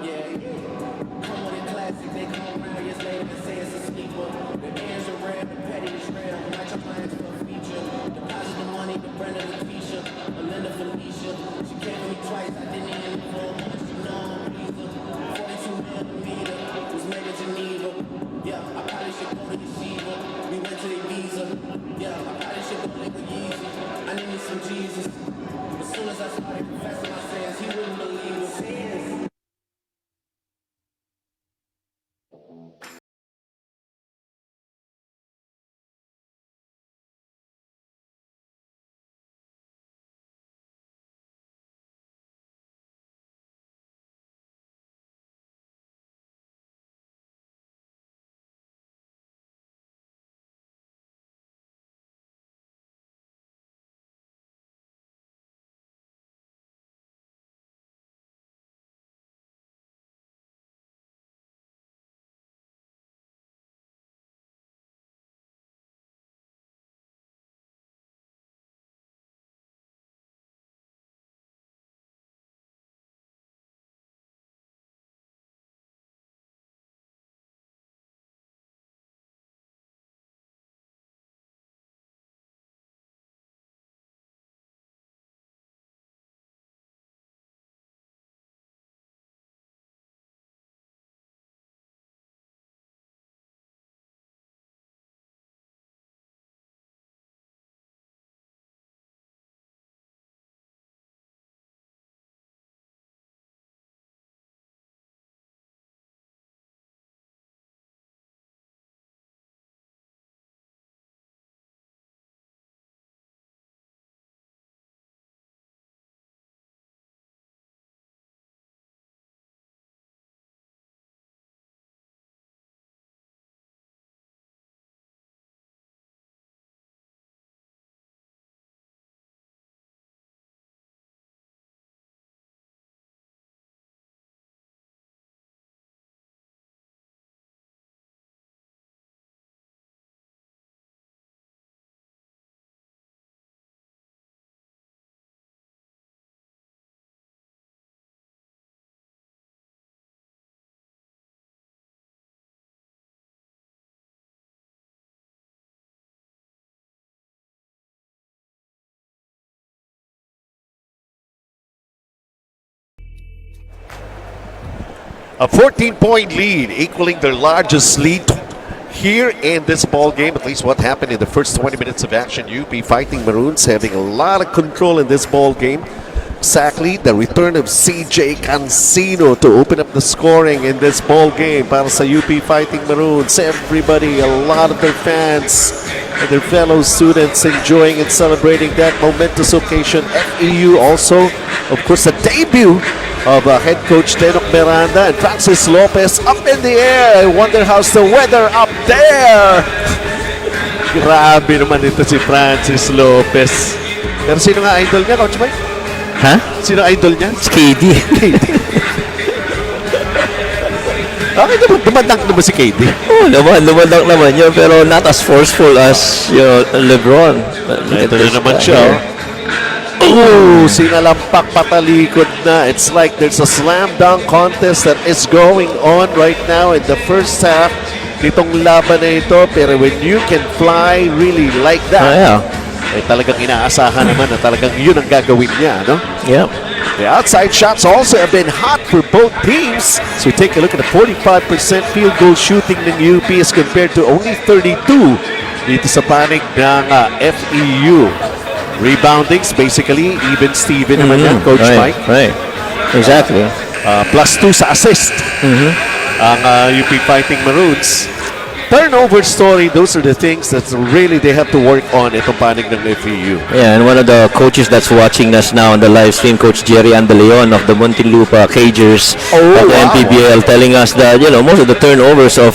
Come with a classic, they come around years later and say it's a sleeper. The ends are rare, the petty is rare. Watch your clients for a feature. Deposit the money, the Brenda Leticia, Melinda Felicia. She came for me twice, I didn't even know much. You know I'm a pleaser. 42 millimeter, was made in Geneva. Yeah, I probably should go to Yeshiva. We went to the visa. Yeah, I probably should go to Yeezy. I need me some Jesus. As soon as I started confessing my sins, he wouldn't believe it. A 14-point lead, equaling their largest lead here in this ball game. At least what happened in the first 20 minutes of action. UP Fighting Maroons having a lot of control in this ball game. Exactly, the return of CJ Cancino to open up the scoring in this ball game para sa UP Fighting Maroons. Everybody, a lot of their fans and their fellow students enjoying and celebrating that momentous occasion. FEU also, of course, the debut of head coach Denok Miranda and Francis Lopez up in the air. I wonder how's the weather up there. Grabe naman ito si Francis Lopez. Pero sino nga idol niya, Coach Mike? Ha? Sino idol niya? Si KD. Okay naman, dumadunk naman si KD. Oh, lumadak naman yun, pero not as forceful as LeBron. Ito na naman siya. Oh, sinalampak patalikod na. It's like there's a slam dunk contest that is going on right now in the first half. Ditong laban na ito, pero when you can fly really like that, eh talagang inaasahan naman na talagang yun ang gagawin niya, no? Yeah. The outside shots also have been hot for both teams. So we take a look at the 45% field goal shooting ng UP as compared to only 32 dito sa panig ng FEU. Reboundings, basically, even Steven naman yan, Coach right, Mike. Right, exactly. +2 sa assist. Ang UP Fighting Maroons. Turnover story, those are the things that really they have to work on itong panig ng FEU. Yeah, and one of the coaches that's watching us now on the live stream, Coach Jerry Andaleon of the Muntinlupa Cagers of the MPBL, telling us that, you know, most of the turnovers of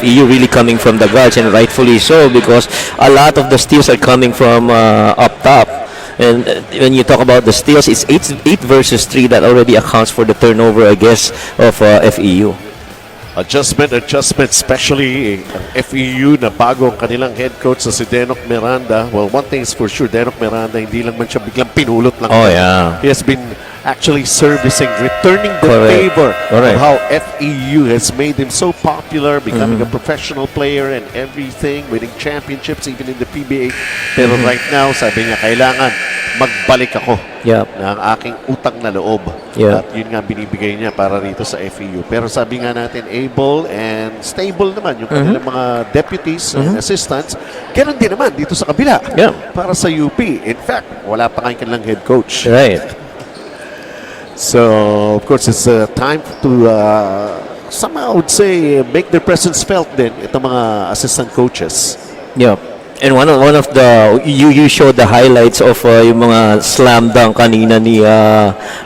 FEU really coming from the guards, and rightfully so, because a lot of the steals are coming from up top. And when you talk about the steals, it's 8 versus 3 that already accounts for the turnover, I guess, of FEU. Adjustment, especially FEU na bago ang kanilang head coach sa si Denok Miranda. Well, one thing is for sure, Denok Miranda, hindi lang man siya biglang pinulot lang. Oh, yeah. He has been actually servicing, returning the Correct. favor Correct. of how FEU has made him so popular, becoming a professional player and everything, winning championships even in the PBA. Pero right now, sabi niya, kailangan magbalik ako Yep. ng aking utang na loob. Yeah. At yun nga binibigay niya para rito sa FEU. Pero sabi nga natin, able and stable naman yung kanilang mga deputies and assistants. Ganun din naman dito sa kabila. Yeah. Para sa UP. In fact, wala pa kayong kanilang head coach. Right. So, of course, it's time to somehow I would say make their presence felt din itong mga assistant coaches. Yep. And one of the you showed the highlights of yung mga slam dunk kanina ni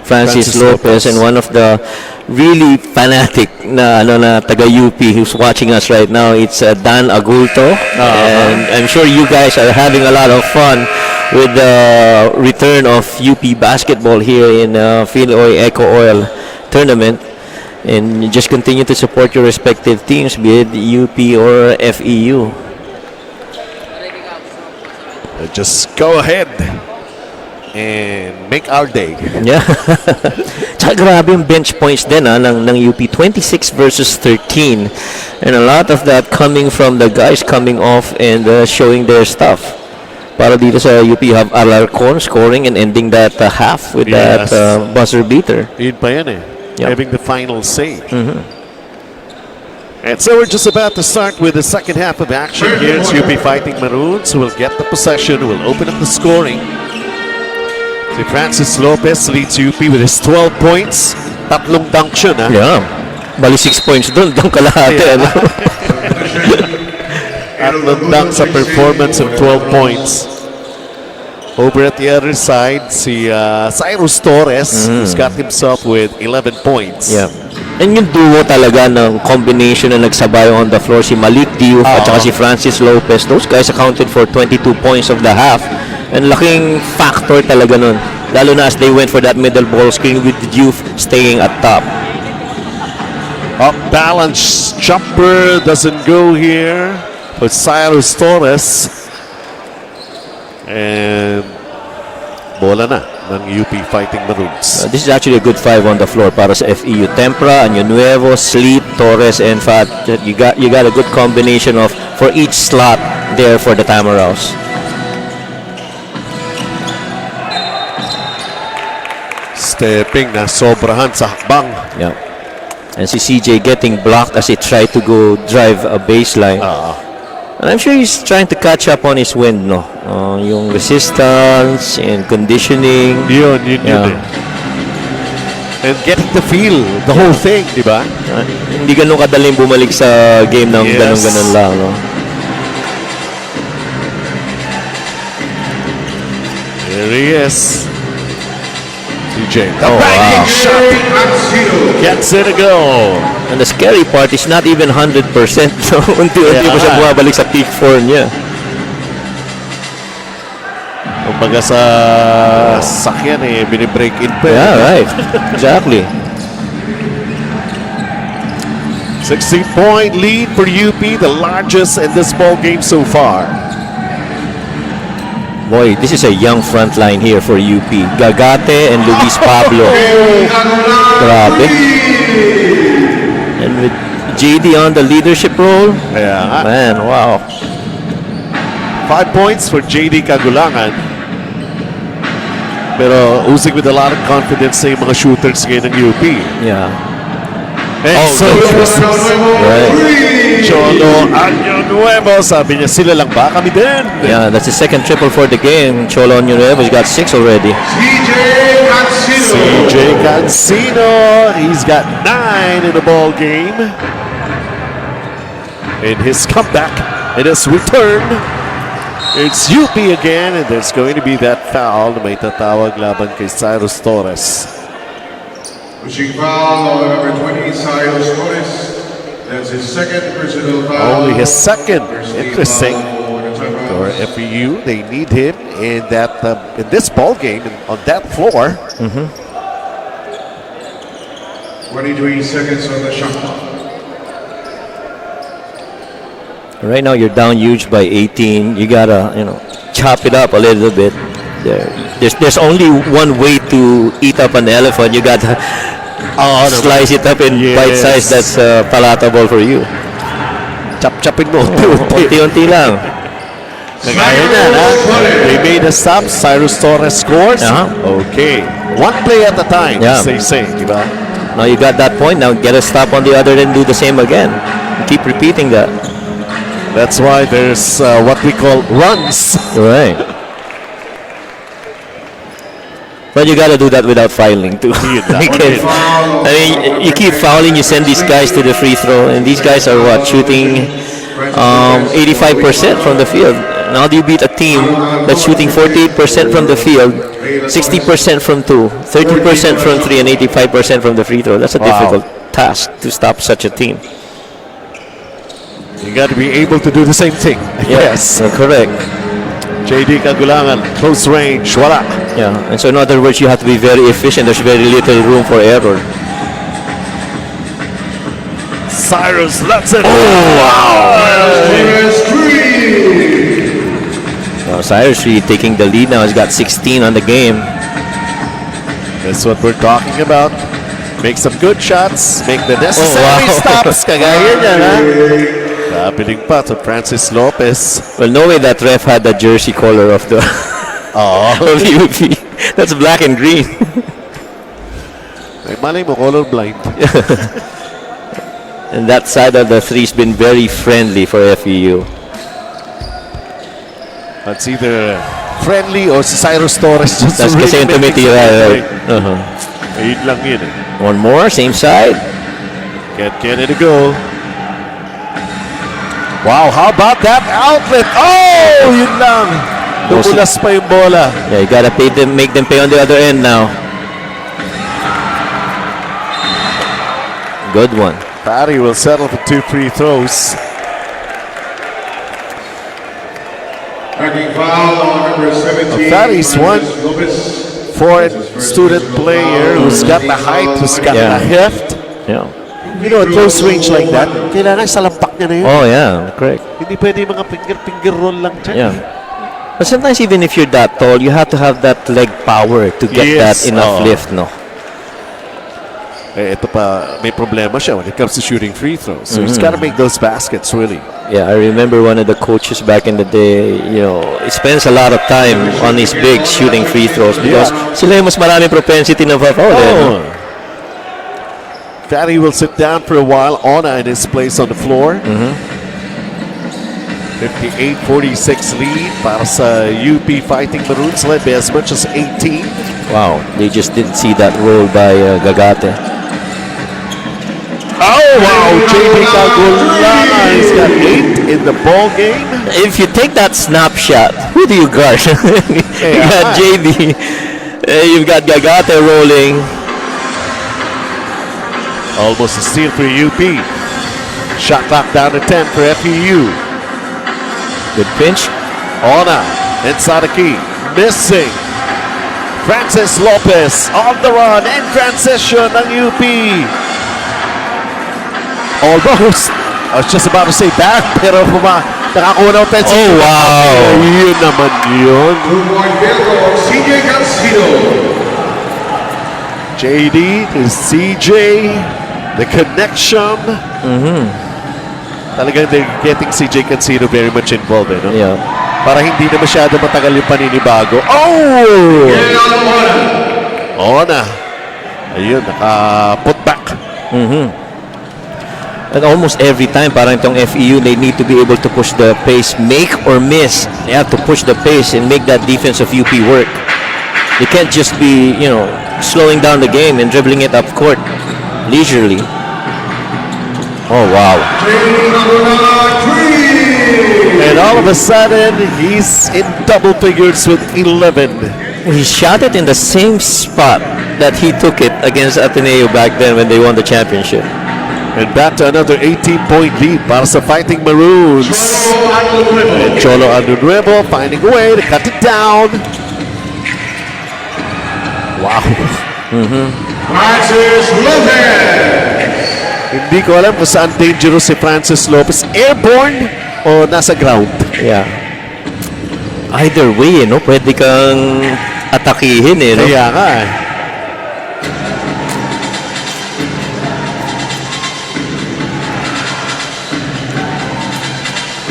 Francis Lopez, and one of the really fanatic na taga UP who's watching us right now, it's Dan Agulto, and I'm sure you guys are having a lot of fun with the return of UP basketball here in Filoil EcoOil tournament, and you just continue to support your respective teams, be it UP or FEU. Just go ahead and make our day. Yeah. Tsaka grabe yung bench points din ng UP. 26 versus 13. And a lot of that coming from the guys coming off and showing their stuff. Para dito sa UP, have Alarcon scoring and ending that half with that buzzer beater. Yun pa yan eh. Yep. Having the final say. And so we're just about to start with the second half of action here. It's UP Fighting Maroons who will get the possession, who will open up the scoring. Si Francis Lopez leads UP with his 12 points. Tatlong dunks yun, ha? Yeah. Bali 6 points doon. Doon kalahati. Yeah. Ano? Tatlong dunks, a performance of 12 points. Over at the other side, si Cyrus Torres, who's got himself with 11 points. Yeah. And yung duo talaga ng combination na nagsabay on the floor, si Malik Diouf at saka si Francis Lopez, those guys accounted for 22 points of the half. And laking factor talaga nun. Lalo na as they went for that middle ball screen with Diouf staying at top. Up balance jumper doesn't go here for Cyrus Torres. And bola na ng UP Fighting Maroons. This is actually a good five on the floor para sa FEU. Tempra, Año Nuevo, Sleep, Torres, and Fat. You got a good combination of for each slot there for the Tamaraws. Stepping na sobrahan sa hakbang. Yeah. And si CJ getting blocked as he tried to go drive a baseline. And I'm sure he's trying to catch up on his wind, no? Yung resistance and conditioning. Yun eh. And getting the feel, the whole thing, di ba? Hindi ganun kadaling bumalik sa game ng Yes. ganun-ganun lang, no? There he is. CJ. The Oh, backing wow. shot gets it to go. And the scary part is not even 100%. So, unti-unti pa siya bumabalik sa peak form niya. Kumbaga sa sakyan eh, binibreak in pa. Yeah, right. Exactly. 16-point lead for UP, the largest in this ball game so far. Boy, this is a young front line here for UP. Gagate and Luis Pablo. Grabe. And with JD on the leadership role, Yeah. man, wow. 5 points for JD Kagulangan. Pero using with a lot of confidence sa yung mga shooters ngayon ng UP. Yeah. And so, Right. Cholo Año Nuevo, sabi niya, sila lang ba? Kami din. Yeah, that's the second triple for the game. Cholo Nuevo's got 6 already. CJ Cancino, he's got 9 in the ball game. In his comeback, in his return, it's UP again, and there's going to be that foul na may tatawag laban kay Cyrus Torres. Pushing foul on number 20, Cyrus Torres. That's his second personal foul. Only his second. First Interesting. foul for the timeout. For FEU, they need him in that in this ball game on that floor. 23 seconds on the shot clock. Right now, you're down huge by 18. You gotta, chop it up a little bit. There's only one way to eat up an elephant. You got to slice it up in bite size that's palatable for you. Chop-chopin mo. Unti-unti lang. Kagaya na, ha? They made a stop. Cyrus Torres scores. Okay. One play at a time, Yeah. as they say. Diba? Now you got that point. Now get a stop on the other and do the same again. Keep repeating that. That's why there's what we call runs. Right. But you gotta do that without fouling too. You you keep fouling, you send these guys to the free throw, and these guys are what, shooting 85% from the field. Now do you beat a team that's shooting 48% from the field, 60% from 2, 30% from 3, and 85% from the free throw? That's a difficult task to stop such a team. You got to be able to do the same thing. Yes. Correct. JD Kagulangan, close range, wala. Yeah, and so in other words, you have to be very efficient. There's very little room for error. Cyrus lets it. Cyrus really taking the lead now. He's got 16 on the game. That's what we're talking about. Make some good shots. Make the necessary stops. Kagaya niya, ha? Happening pa to Francis Lopez. Well, no way that ref had the jersey color of the of UP. That's black and green. Ay, malay mo, colorblind. And that side of the three's been very friendly for FEU. That's either friendly or si Cyrus Torres. That's kasi yung tumitira. Ayun lang yun. One more, same side. Can't get it to go. Wow, how about that outlet? Oh, yun lang. Dumulas pa yung bola. Yeah, you gotta make them pay on the other end now. Good one. Patty will settle for 2 free throws. Patty's one foreign student player who's got the height, who's got the heft. Yeah. You know, at close range like that, kailangan salampak niya na yun. Oh yeah, correct. Hindi pwede mga finger roll lang dyan. Yeah. But sometimes even if you're that tall, you have to have that leg power to get that enough lift, no? Eh, ito pa, may problema siya when it comes to shooting free throws. So he's got to make those baskets, really. Yeah, I remember one of the coaches back in the day, you know, he spends a lot of time on his big shooting free throws because sila yung mas maraming propensity na pa-foul. Fatty will sit down for a while. Ona in his place on the floor. 58-46 lead para sa UP Fighting Maroons, led by as much as 18. Wow, they just didn't see that roll by Gagate. Oh, wow, JB Kagulana, he's got 8 in the ball game. If you take that snapshot, who do you guard? You got JB, you've got Gagate rolling. Almost a steal for UP. Shot clock down to 10 for FUE. Good pinch. Ona, inside the key, missing. Francis Lopez on the run in transition ng UP. Almost. I was just about to say back, pero nakakuha na offensive. Oh, wow. Yun naman yun. 2-point field goal, CJ Cancino. JD to CJ. The connection. Talagang they're getting CJ Cancino very much involved, no? Yeah. Para hindi na masyado matagal yung paninibago. Oh! Ona. Ayun, naka-put back. And almost every time, parang itong FEU, they need to be able to push the pace, make or miss. They have to push the pace and make that defense of UP work. They can't just be, you know, slowing down the game and dribbling it up court leisurely. Oh, wow. And all of a sudden, he's in double figures with 11. He shot it in the same spot that he took it against Ateneo back then when they won the championship. And back to another 18-point lead para sa Fighting Maroons. And Cholo on the dribble, finding a way to cut it down. Wow. Francis Lopez. Hindi ko alam kung saan dangerous si Francis Lopez. Airborne o nasa ground? Yeah. Either way, no? Pwede kang atakihin, no? Kaya nga eh.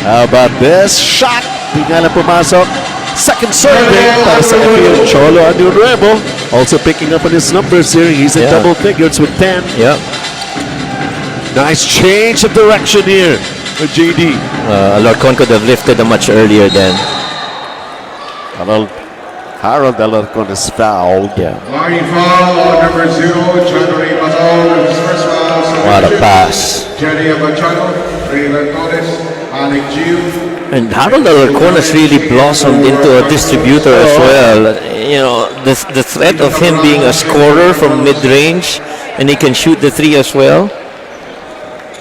How about this shot? Di nga lang pumasok. Second serving para sa FEU. Cholo Anunuevo also picking up on his numbers here. He's in double figures with 10. Yep. Nice change of direction here for JD. Alarcon could have lifted much earlier then. Harold Alarcon is fouled. Yeah. Line foul on number 0, January Matao, his first foul. What a pass. Jenny Abachano, Raylan Torres, Alec Gio. And Harold Alarcon has really blossomed into a distributor as well. You know, the threat of him being a scorer from mid-range, and he can shoot the three as well.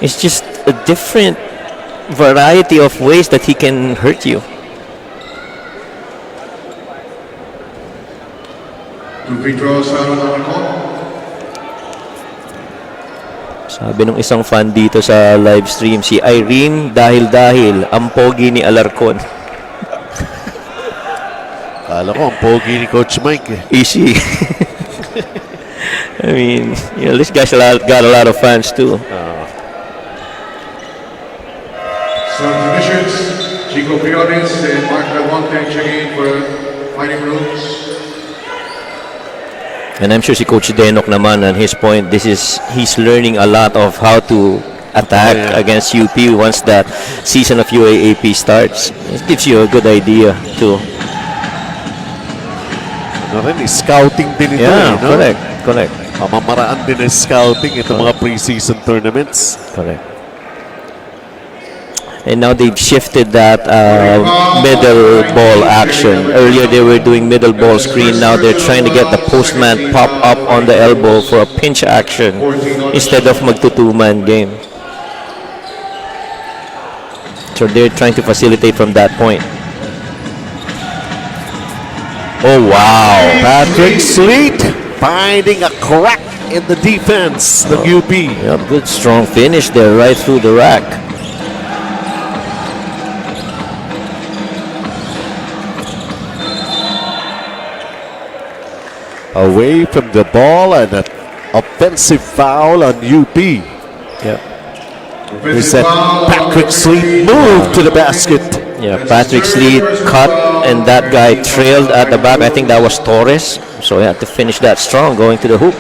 It's just a different variety of ways that he can hurt you. Two free throws out on the call. Sabi ng isang fan dito sa live stream, si Irene dahil ang pogi ni Alarcon. Kala ko ang pogi ni Coach Mike eh. Easy. I mean, you know, this guy's got a lot of fans too. Submissions, Chico Briones and Mark Belmonte checking for Fighting Rooms. And I'm sure si Coach Denok naman, on his point, he's learning a lot of how to attack against UP once that season of UAAP starts. It gives you a good idea too. Ano rin, scouting din ito. Yeah, no? correct. Pamamaraan din ng scouting itong mga preseason tournaments. Correct. And now they've shifted that middle ball action. Earlier they were doing middle ball screen. Now they're trying to get the postman pop up on the elbow for a pinch action instead of magtutuman game. So they're trying to facilitate from that point. Oh wow! Patrick Sleet finding a crack in the defense, the UP. Yep, good strong finish there right through the rack. Away from the ball and an offensive foul on UP. Yep. There's that Patrick Sleet move to the basket. Yeah, Patrick Sleet cut and that guy trailed at the back. I think that was Torres. So he had to finish that strong going to the hoop.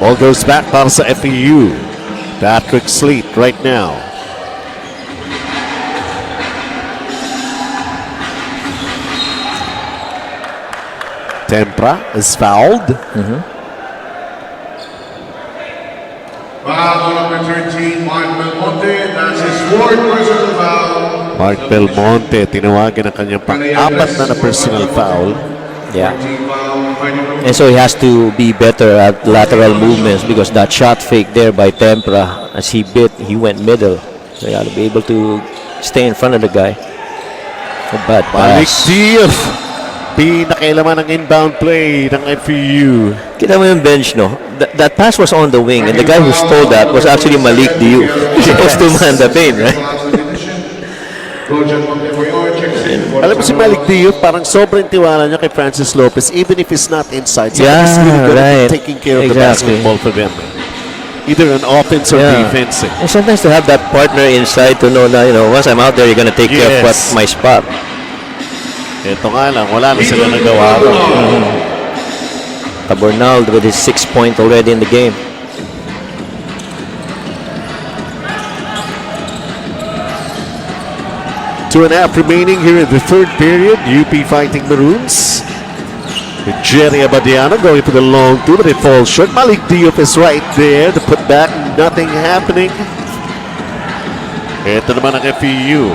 Ball goes back para sa FEU. Patrick Sleet right now. Tempra is fouled. Foul on number 13, Mark Belmonte. That's his fourth personal foul. Mark Belmonte, tinawagan ang kanyang pang-apat na personal foul. Yeah. 14 foul on Fighting Rooms. And so he has to be better at lateral movements because that shot fake there by Tempra, as he went middle. So you got to be able to stay in front of the guy. A bad Malik pass. Diaz, pinakailaman ng inbound play ng FEU. Kita mo yung bench, no? That pass was on the wing, and the guy who stole that was actually Malik Diouf. He's supposed to man the paint, right? Alam mo si Malik Diouf, parang sobrang tiwala niya kay Francis Lopez even if he's not inside. So he's really good at taking care of the basketball for them. Either on offense or defense. And sometimes to have that partner inside to know that, you know, once I'm out there, you're gonna take care of my spot. Ito nga lang, wala na sila nagawa. Tabornal with his 6th point already in the game. Two and a half remaining here in the third period. UP fighting Maroons. With Jerry Abadiano going for the long two, but it falls short. Malik Diop is right there. The putback, nothing happening. Ito naman ang FEU.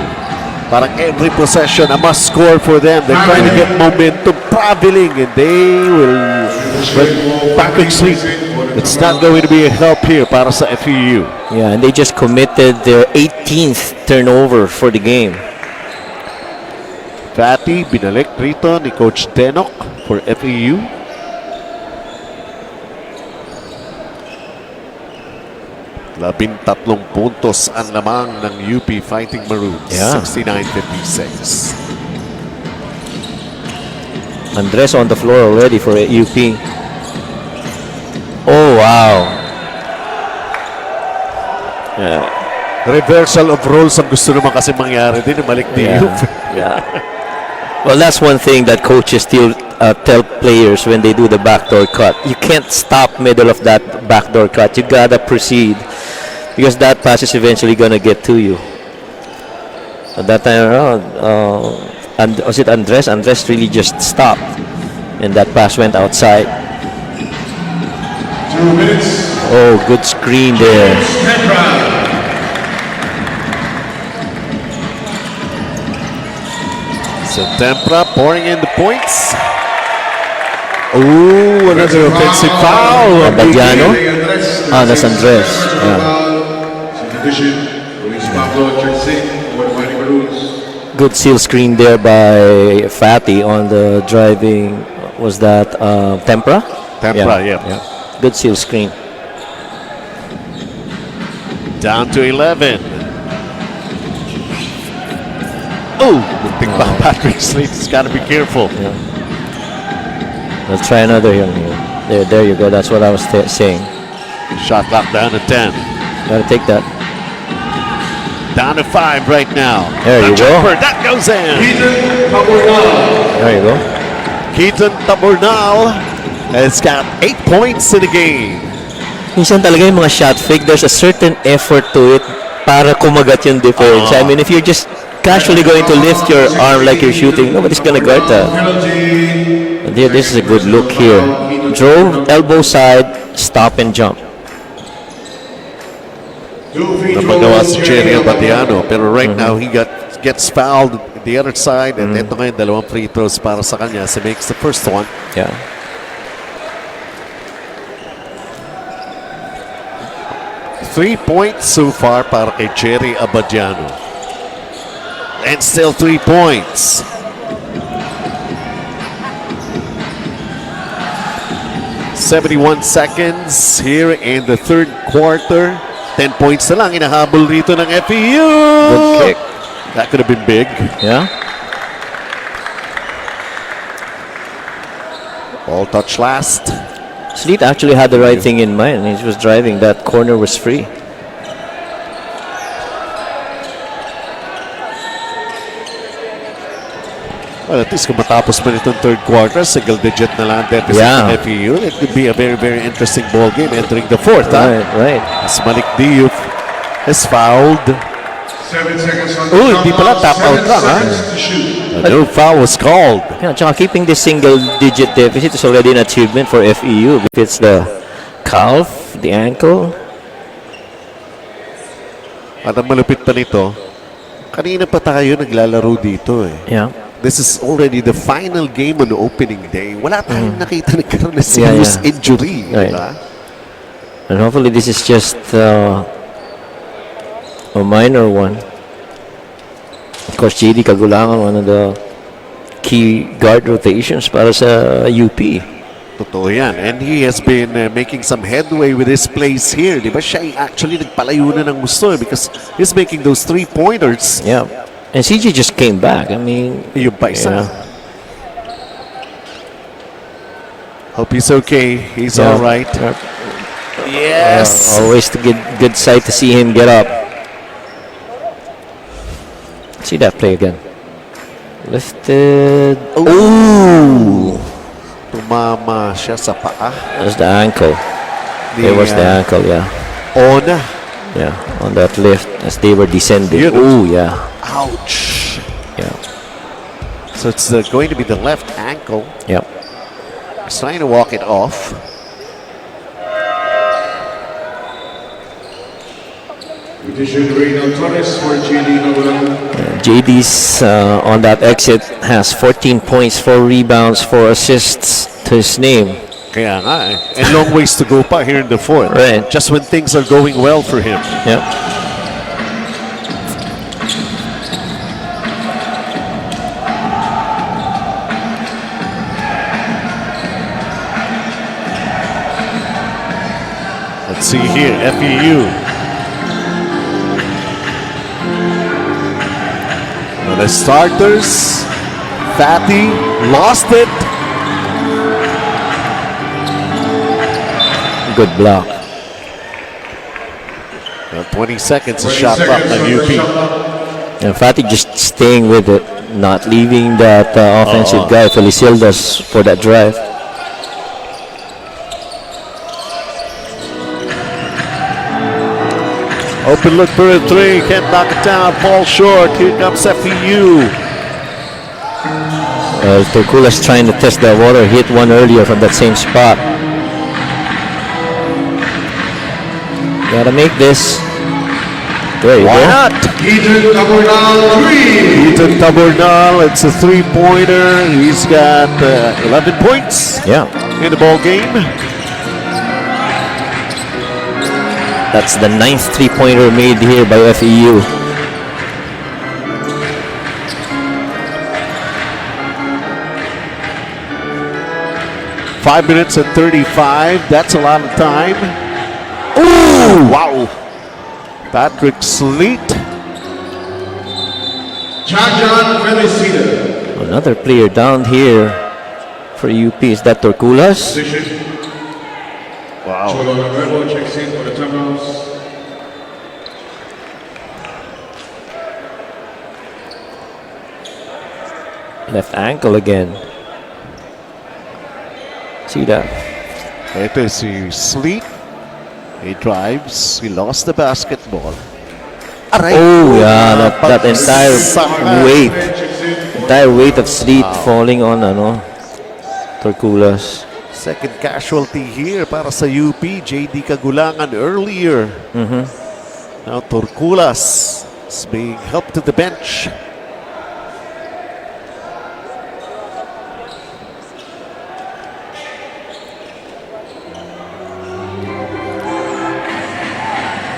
Parang every possession, a must score for them. They're trying to get momentum traveling, and they will. But Patrick Sleep, it's not going to be a help here para sa FEU. Yeah, and they just committed their 18th turnover for the game. Fatty, binalik rito ni Coach Denok for FEU. 13 puntos ang lamang ng UP Fighting Maroons. Yeah. 69-56. Andres on the floor already for UP. Oh, wow. Yeah. Reversal of roles ang gusto naman kasi mangyari din. Malik ni UP. Yeah. Well, that's one thing that coaches still tell players when they do the backdoor cut. You can't stop middle of that backdoor cut. You gotta proceed because that pass is eventually gonna get to you. At that time around, and was it Andres? Andres really just stopped, and that pass went outside. 2 minutes. Oh, good screen there. So Tempra pouring in the points. Oh, another offensive foul. Abadiano? Ah, that's Andres. Yeah. Good seal screen there by Fatty on the driving. Was that Tempra? Tempra, yeah. Good seal screen. Down to 11. Oh, good thing about Patrick Slate. He's got to be careful. Yeah. Let's try another here. There you go. That's what I was saying. Shot clock down to 10. Gotta take that. Down to 5 right now. There you go. Jumper, that goes in. There you go. Keaton Taburnal has got 8 points in the game. Minsan talaga yung mga shot fake, there's a certain effort to it para kumagat yung defense. I mean, if you're just casually going to lift your arm like you're shooting, nobody's gonna guard that. And here, this is a good look here. Drove, elbow side, stop and jump. Namagawa si Jerry Abadiano, pero right now he gets fouled the other side, and ito ngayon dalawang free throws para sa kanya. So makes the first one. Yeah. Three points so far para kay Jerry Abadiano. And still 3 points. "71 seconds here in the third quarter. 10 points na lang inahabol rito ng FEU. Good kick. That could have been big. Yeah. Ball touch last. Sleet actually had the right thing in mind. He was driving. That corner was free. Well, at least kung matapos man itong third quarter, single digit na lang deficit Yeah. ng FEU. It could be a very, very interesting ball game entering the fourth. Right. As Malik Diouf is fouled. 7 seconds on Oh, the hindi pala, tap out lang, ha? to shoot. A no foul was called. Yeah, tsaka keeping this single-digit deficit is already an achievement for FEU. If it's the calf, the ankle. At ang malupit pa nito, kanina pa tayo naglalaro dito eh. Yeah. This is already the final game on the opening day. Wala tayong nakita nagkaroon ng Yeah, serious yeah. injury. Right. Diba? And hopefully this is just a minor one. Of course, JD Kagulangan, one of the key guard rotations para sa UP. Totoo yan. And he has been making some headway with his plays here. Di ba siya actually nagpalayo na ng gusto eh, because he's making those 3-pointers. Yeah. And CJ just came back. I mean, Yung pa isa. yeah. Hope he's okay. He's Yeah. all right. Yes. Always to get good sight to see him get up. See that play again. Lifted. Ooh. Tumama siya sa paa. That's the ankle. It was the ankle, yeah. Ona. Yeah, on that lift as they were descending. Yun. Ooh, yeah. Ouch. Yeah. So it's going to be the left ankle. Yep. He's trying to walk it off. JD's on that exit has 14 points, 4 rebounds, 4 assists to his name. Kaya nga eh. And long ways to go pa here in the fourth. Right. Just when things are going well for him. Yep. Let's see here. FEU The starters, Fatty lost it. Good block. 20 seconds, a shot clock on UP. And Fatih just staying with it, not leaving that offensive guy, Felicildas, for that drive. Open look for a three, can't knock it down, falls short. Here comes FEU. Torcula's trying to test the water, hit one earlier from that same spot. Gotta make this. There you Why go. not? Ethan Tabernal 3. Ethan Tabernal, it's a three-pointer. He's got 11 points Yeah, in the ball game. that's the 9th three-pointer made here by FEU. Five minutes and 35. That's a lot of time. Ooh! Wow. Patrick Sleet. Jajan Felicita. Another player down here for UP. Is that Torculas? Position. Wow. Cholo Nuevo checks in for the timeouts. Left ankle again. See that? Ito si Sleet. He drives. He lost the basketball. Aray. Oh yeah, that entire weight. Checks in. Entire weight of Sleet falling on Torculas. Second casualty here para sa UP. JD Kagulangan earlier. Now Torculas is being helped to the bench.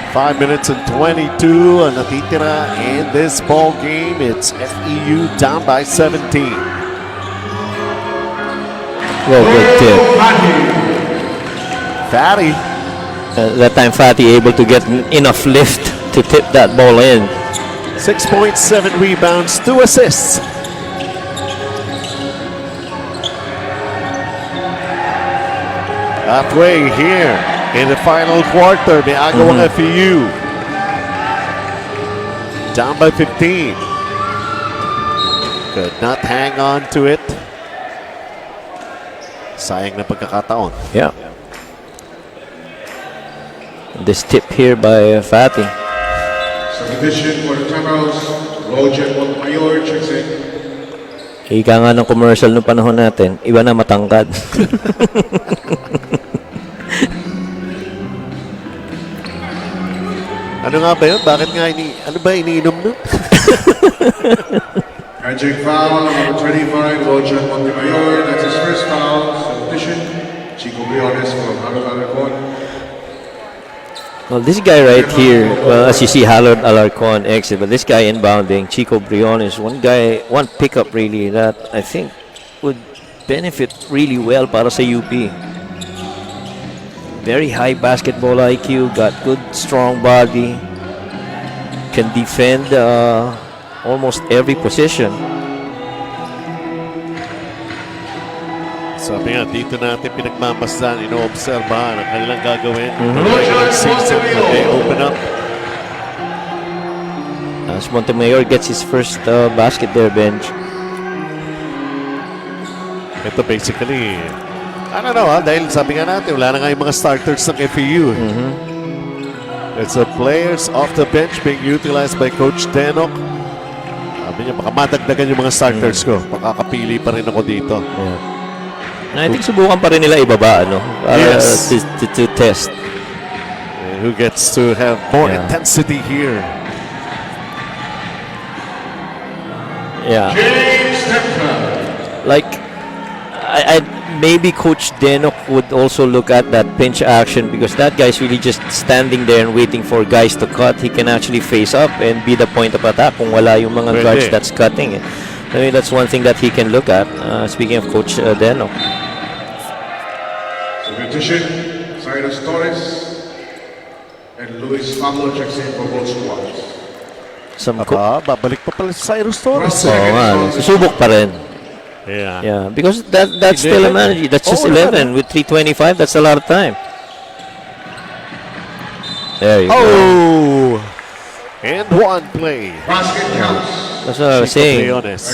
Five minutes and 22 ang natitira in this ball game. It's FEU down by 17. Well, good tip. Fatty. That time Fatih able to get enough lift to tip that ball in. 6.7 rebounds, 2 assists. Halfway here in the final quarter, may agawang FEU. Down by 15. Could not hang on to it. Sayang na pagkakataon. Yeah. This tip here by Fatih. Subdivision for the timeouts. Roger Montmayor checks in. Ika nga ng commercial noong panahon natin, iba na matangkad. Ano nga ba yun? Bakit nga ano ba iniinom nun? Magic foul, number 25, Roger Montemayor. That's his first foul. Subdivision. Chico Briones from Alarcon. Well, this guy right here, well, as you see, Harold Alarcon exit, but this guy inbounding, Chico Briones, one pickup really that I think would benefit really well para sa UP. Very high basketball IQ, got good strong body, can defend almost every position. Sabi nga, dito natin pinagmamasdan, ino-obserbahan ang kanilang gagawin. Regular season, when they open up. As Montemayor gets his first basket there, bench. Ito basically, I don't know dahil sabi nga natin, wala na nga yung mga starters ng FEU. It's the players off the bench being utilized by Coach Denok. Sabi niya, baka madagdagan yung mga starters ko. Makakapili pa rin ako dito. Yeah. And I think subukan pa rin nila ibaba, para Yes. to test. And who gets to have more Yeah. intensity here? Yeah. James Stepka. Like, I maybe Coach Denok would also look at that pinch action because that guy's really just standing there and waiting for guys to cut. He can actually face up and be the point of attack kung wala yung mga guards that's cutting. I mean, that's one thing that he can look at. Speaking of Coach Denok. Subdivision. Cyrus Torres. And Luis Pablo checks in for both squads. Some babalik pa pala si Cyrus Torres. susubok pa rin. Yeah. Yeah, because that's still a manager. That's just 11 with 325. That's a lot of time. There you go. And one play. Basket counts. That's what I was saying. Briones.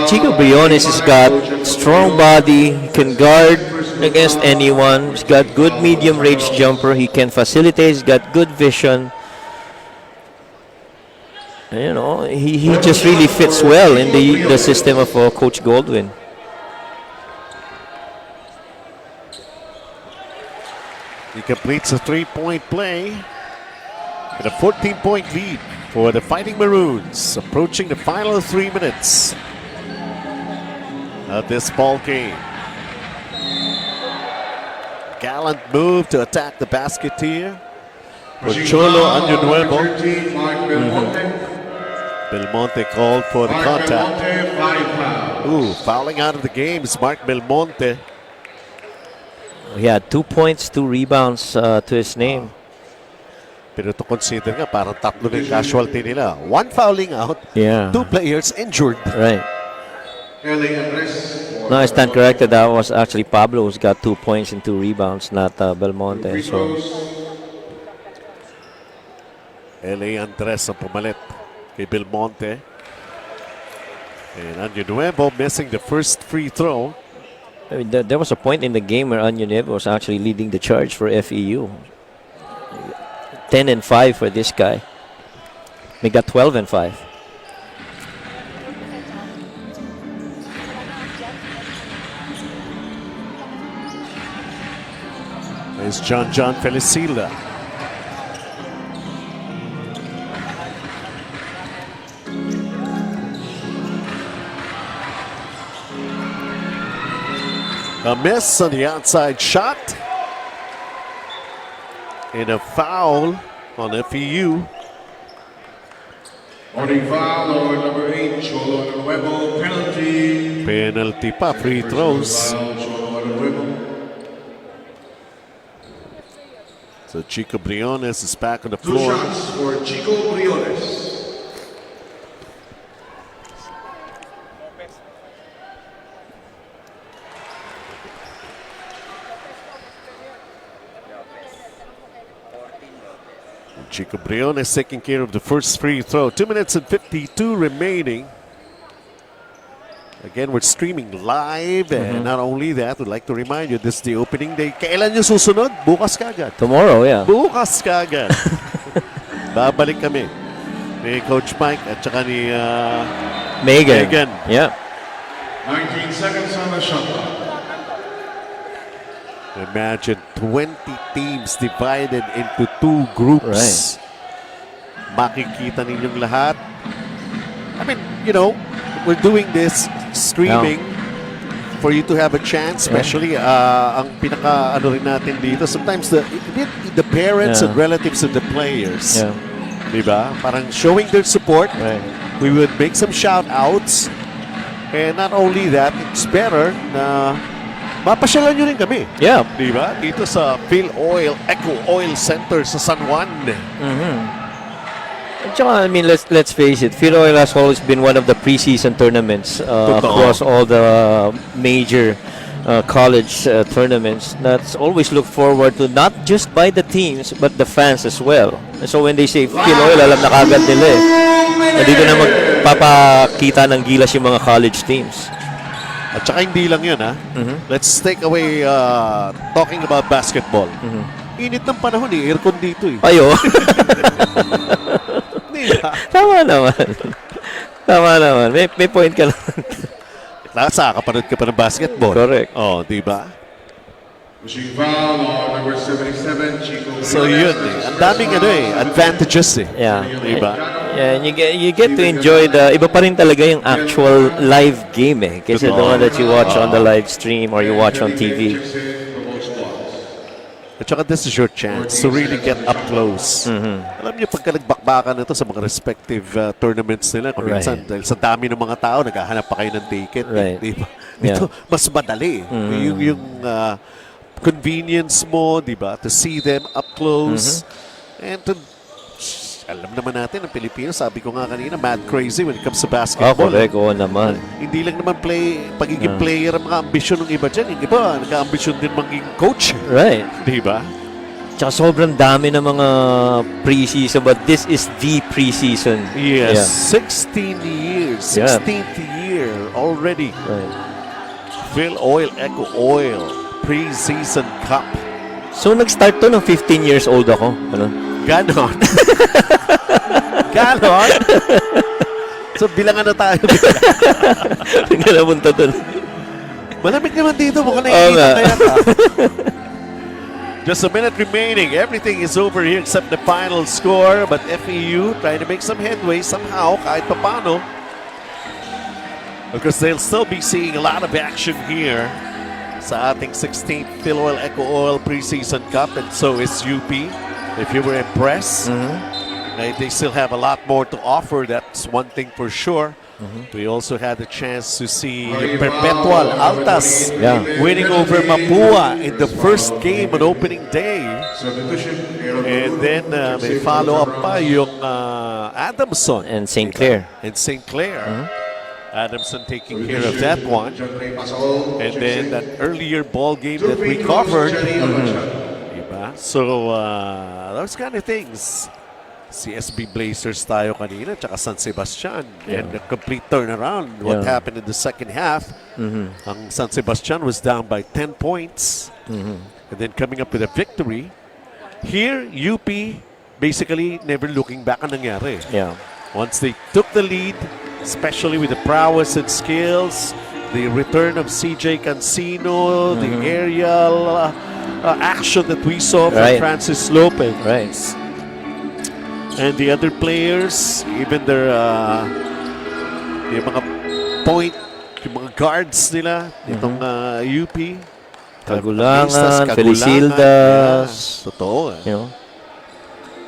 Chico Briones has got strong body. He can guard against anyone. He's got good medium range jumper. He can facilitate. He's got good vision. You know, he just really fits well in the system of Coach Goldwyn. He completes a 3-point play and a 14-point lead for the Fighting Maroons, approaching the final 3 minutes of this ball game. Gallant move to attack the basket here for Cholo Año Nuevo. Belmonte called for the contact. Fouling out of the game is Mark Belmonte. He had 2 points, 2 rebounds to his name. Pero to consider nga, parang tatlo na yung casualty nila. 1 fouling out, Yeah. 2 players injured. Right. No, I stand corrected. That was actually Pablo who's got 2 points and 2 rebounds, not Belmonte. So L.A. Andres ang pumalit kay Belmonte. And Año Nuevo missing the first free throw. I mean, there was a point in the game where Año Nuevo was actually leading the charge for FEU. 10-5 for this guy. They got 12-5. There's John Felicilla. A miss on the outside shot. And a foul on FEU. Morning foul on number 8, Cholo Nuevo, penalty. Penalty pa, free throws. Foul, Cholo Nuevo. So Chico Briones is back on the 2 floor. shots for Chico Briones. Chico Briones taking care of the first free throw. 2 minutes and 52 remaining. Again, we're streaming live. And not only that, we'd like to remind you, this is the opening day. Kailan yung susunod? Bukas kagad. Tomorrow, yeah. Bukas kagad. Babalik kami ni Coach Mike at saka ni Megan. Yeah. 19 seconds on the shot clock. Imagine 20 teams divided into 2 groups. Makikita ninyong lahat. I mean, you know, we're doing this streaming for you to have a chance, especially ang pinaka ano rin natin dito. Sometimes the parents and relatives of the players. Yeah. Diba? Parang showing their support. Right. We would make some shout outs. And not only that, it's better na mapasyalan nyo rin kami. Yeah. Diba? Dito sa Filoil EcoOil Center sa San Juan. I mean, let's face it. Filoil has always been one of the preseason tournaments across all the major college tournaments. That's always looked forward to, not just by the teams but the fans as well. So when they say Filoil, alam na kagad nila eh. Dito na magpapakita ng gilas yung mga college teams. At saka hindi lang yun, ha? Let's take away talking about basketball. Init ng panahon eh. Aircon dito eh. Ayo. Diba? Tama naman. Tama naman. May point ka naman. Nakapanood ka pa ng basketball. Correct. Oh, diba? Machine foul on number 77, Chico Briones. So yun eh. Ang daming advantages eh. Yeah. Diba? Yeah, and you get to enjoy iba pa rin talaga yung actual live game eh. Kasi the one that you watch on the live stream or you watch on TV. At saka this is your chance to really get up close. Alam niyo, pagka nagbakbakan nito sa mga respective tournaments nila, kung minsan, dahil sa dami ng mga tao, naghahanap pa kayo ng ticket. Right. Diba? Dito, mas madali. Yung convenience mo, diba? To see them up close. And to, alam naman natin, ang Pilipino, sabi ko nga kanina, mad crazy when it comes to Oh, basketball. correct. Oo naman. Hindi lang naman pagiging player ang mga ambisyon ng iba dyan. Yung iba, nagka-ambisyon din maging coach. Right. Di ba? Tsaka sobrang dami ng mga preseason, but this is the preseason. Yes. 16 years. Yeah. 16th year already. Right. Filoil EcoOil Preseason Cup. So, nag-start to ng 15 years old ako. Ano? Ganon. Ganon. So, bilangan na tayo. Hindi na punta doon. Malamig naman dito. Mukhang Oo nakikita nga. kaya ka. Just a minute remaining. Everything is over here except the final score. But FEU trying to make some headway somehow, kahit papano. Because they'll still be seeing a lot of action here sa ating 16th Filoil EcoOil Preseason Cup, and so is UP. If you were impressed, they still have a lot more to offer. That's one thing for sure. We also had the chance to see Perpetual Altas winning over Mapua in the first game on opening day. And then may follow-up pa yung Adamson And St. Clair. and St. Clair. Adamson taking care of that one. And then that earlier ball game that we covered. Diba? So, those kind of things. CSB Blazers tayo kanina, tsaka San Sebastian. And a complete turnaround. What happened in the second half. Ang San Sebastian was down by 10 points. And then coming up with a victory. Here, UP basically never looking back ang nangyari. Yeah. Once they took the lead, especially with the prowess and skills, the return of CJ Cancino, the aerial action that we saw from Francis Lopez. Right. And the other players, even their yung mga point, yung mga guards nila, itong UP. Kagulangan, Felicildas. Yeah, totoo. You know?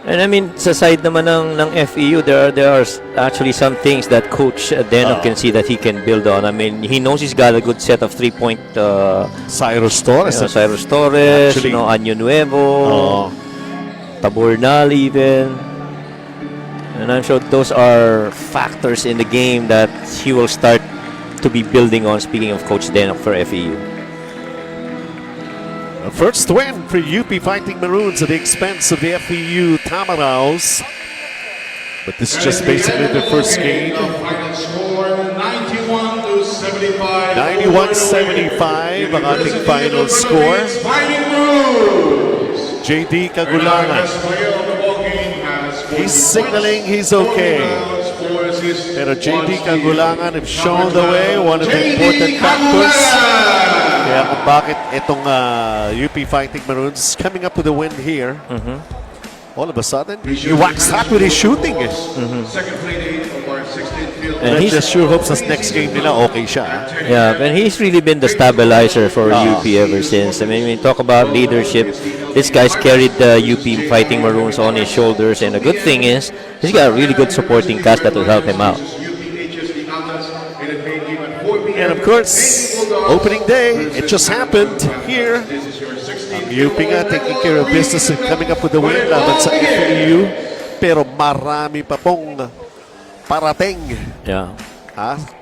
And I mean, sa side naman ng FEU, there are actually some things that Coach Deno can see that he can build on. I mean, he knows he's got a good set of three-point Cyrus Torres. Cyrus Torres, Actually, Año Nuevo, Taburnal even. And I'm sure those are factors in the game that he will start to be building on, speaking of Coach Deno for FEU. A first win for UP Fighting Maroons at the expense of the FEU Tamaraos. But this is just basically the first game. Final score 91-75. 91-75 ang ating final score. Fighting Maroons. JD Kagulangan. He's signaling he's okay. Pero JD Kagulangan have shown the way, one of the important factors. Kaya kung bakit itong UP Fighting Maroons coming up with a win here, all of a sudden, he waxed hot with his shooting. Second play date of our 16th field. And he just sure hopes that next game nila okay siya. Yeah, and he's really been the stabilizer for UP ever since. I mean, when we talk about leadership, this guy's carried the UP Fighting Maroons on his shoulders, and the good thing is, he's got a really good supporting cast that will help him out. And of course, opening day, it just happened here. Ang UP nga taking care of business and coming up with the win laban sa FEU. Pero marami pa pong parating. Yeah.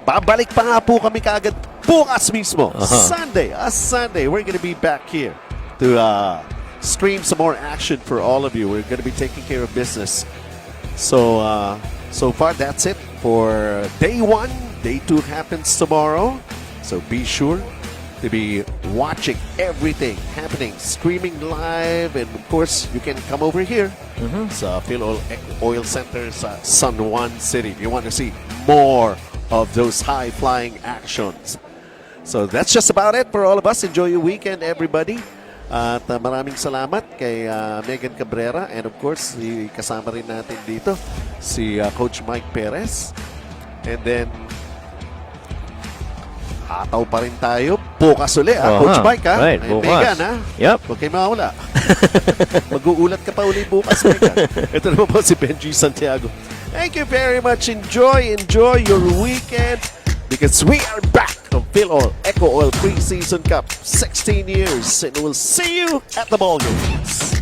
Babalik pa nga po kami kaagad bukas mismo. Sunday, we're gonna be back here to stream some more action for all of you. We're gonna be taking care of business. So, so far that's it for day one. Day 2 happens tomorrow, so be sure to be watching everything happening, streaming live, and of course, you can come over here sa Filoil EcoOil Center sa San Juan City if you want to see more of those high-flying actions. So that's just about it for all of us. Enjoy your weekend, everybody. At maraming salamat kay Megan Cabrera, and of course, kasama rin natin dito si Coach Mike Perez. And then, ataw pa rin tayo. Bukas uli, Coach Mike, ha? Right, bukas. Megan, ha? Yep. Huwag kayo mawala. Mag-uulat ka pa uli bukas, Megan. Ito naman po si Benji Santiago. Thank you very much. Enjoy your weekend because we are back on Filoil EcoOil Preseason Cup. 16 years, and we'll see you at the ball games.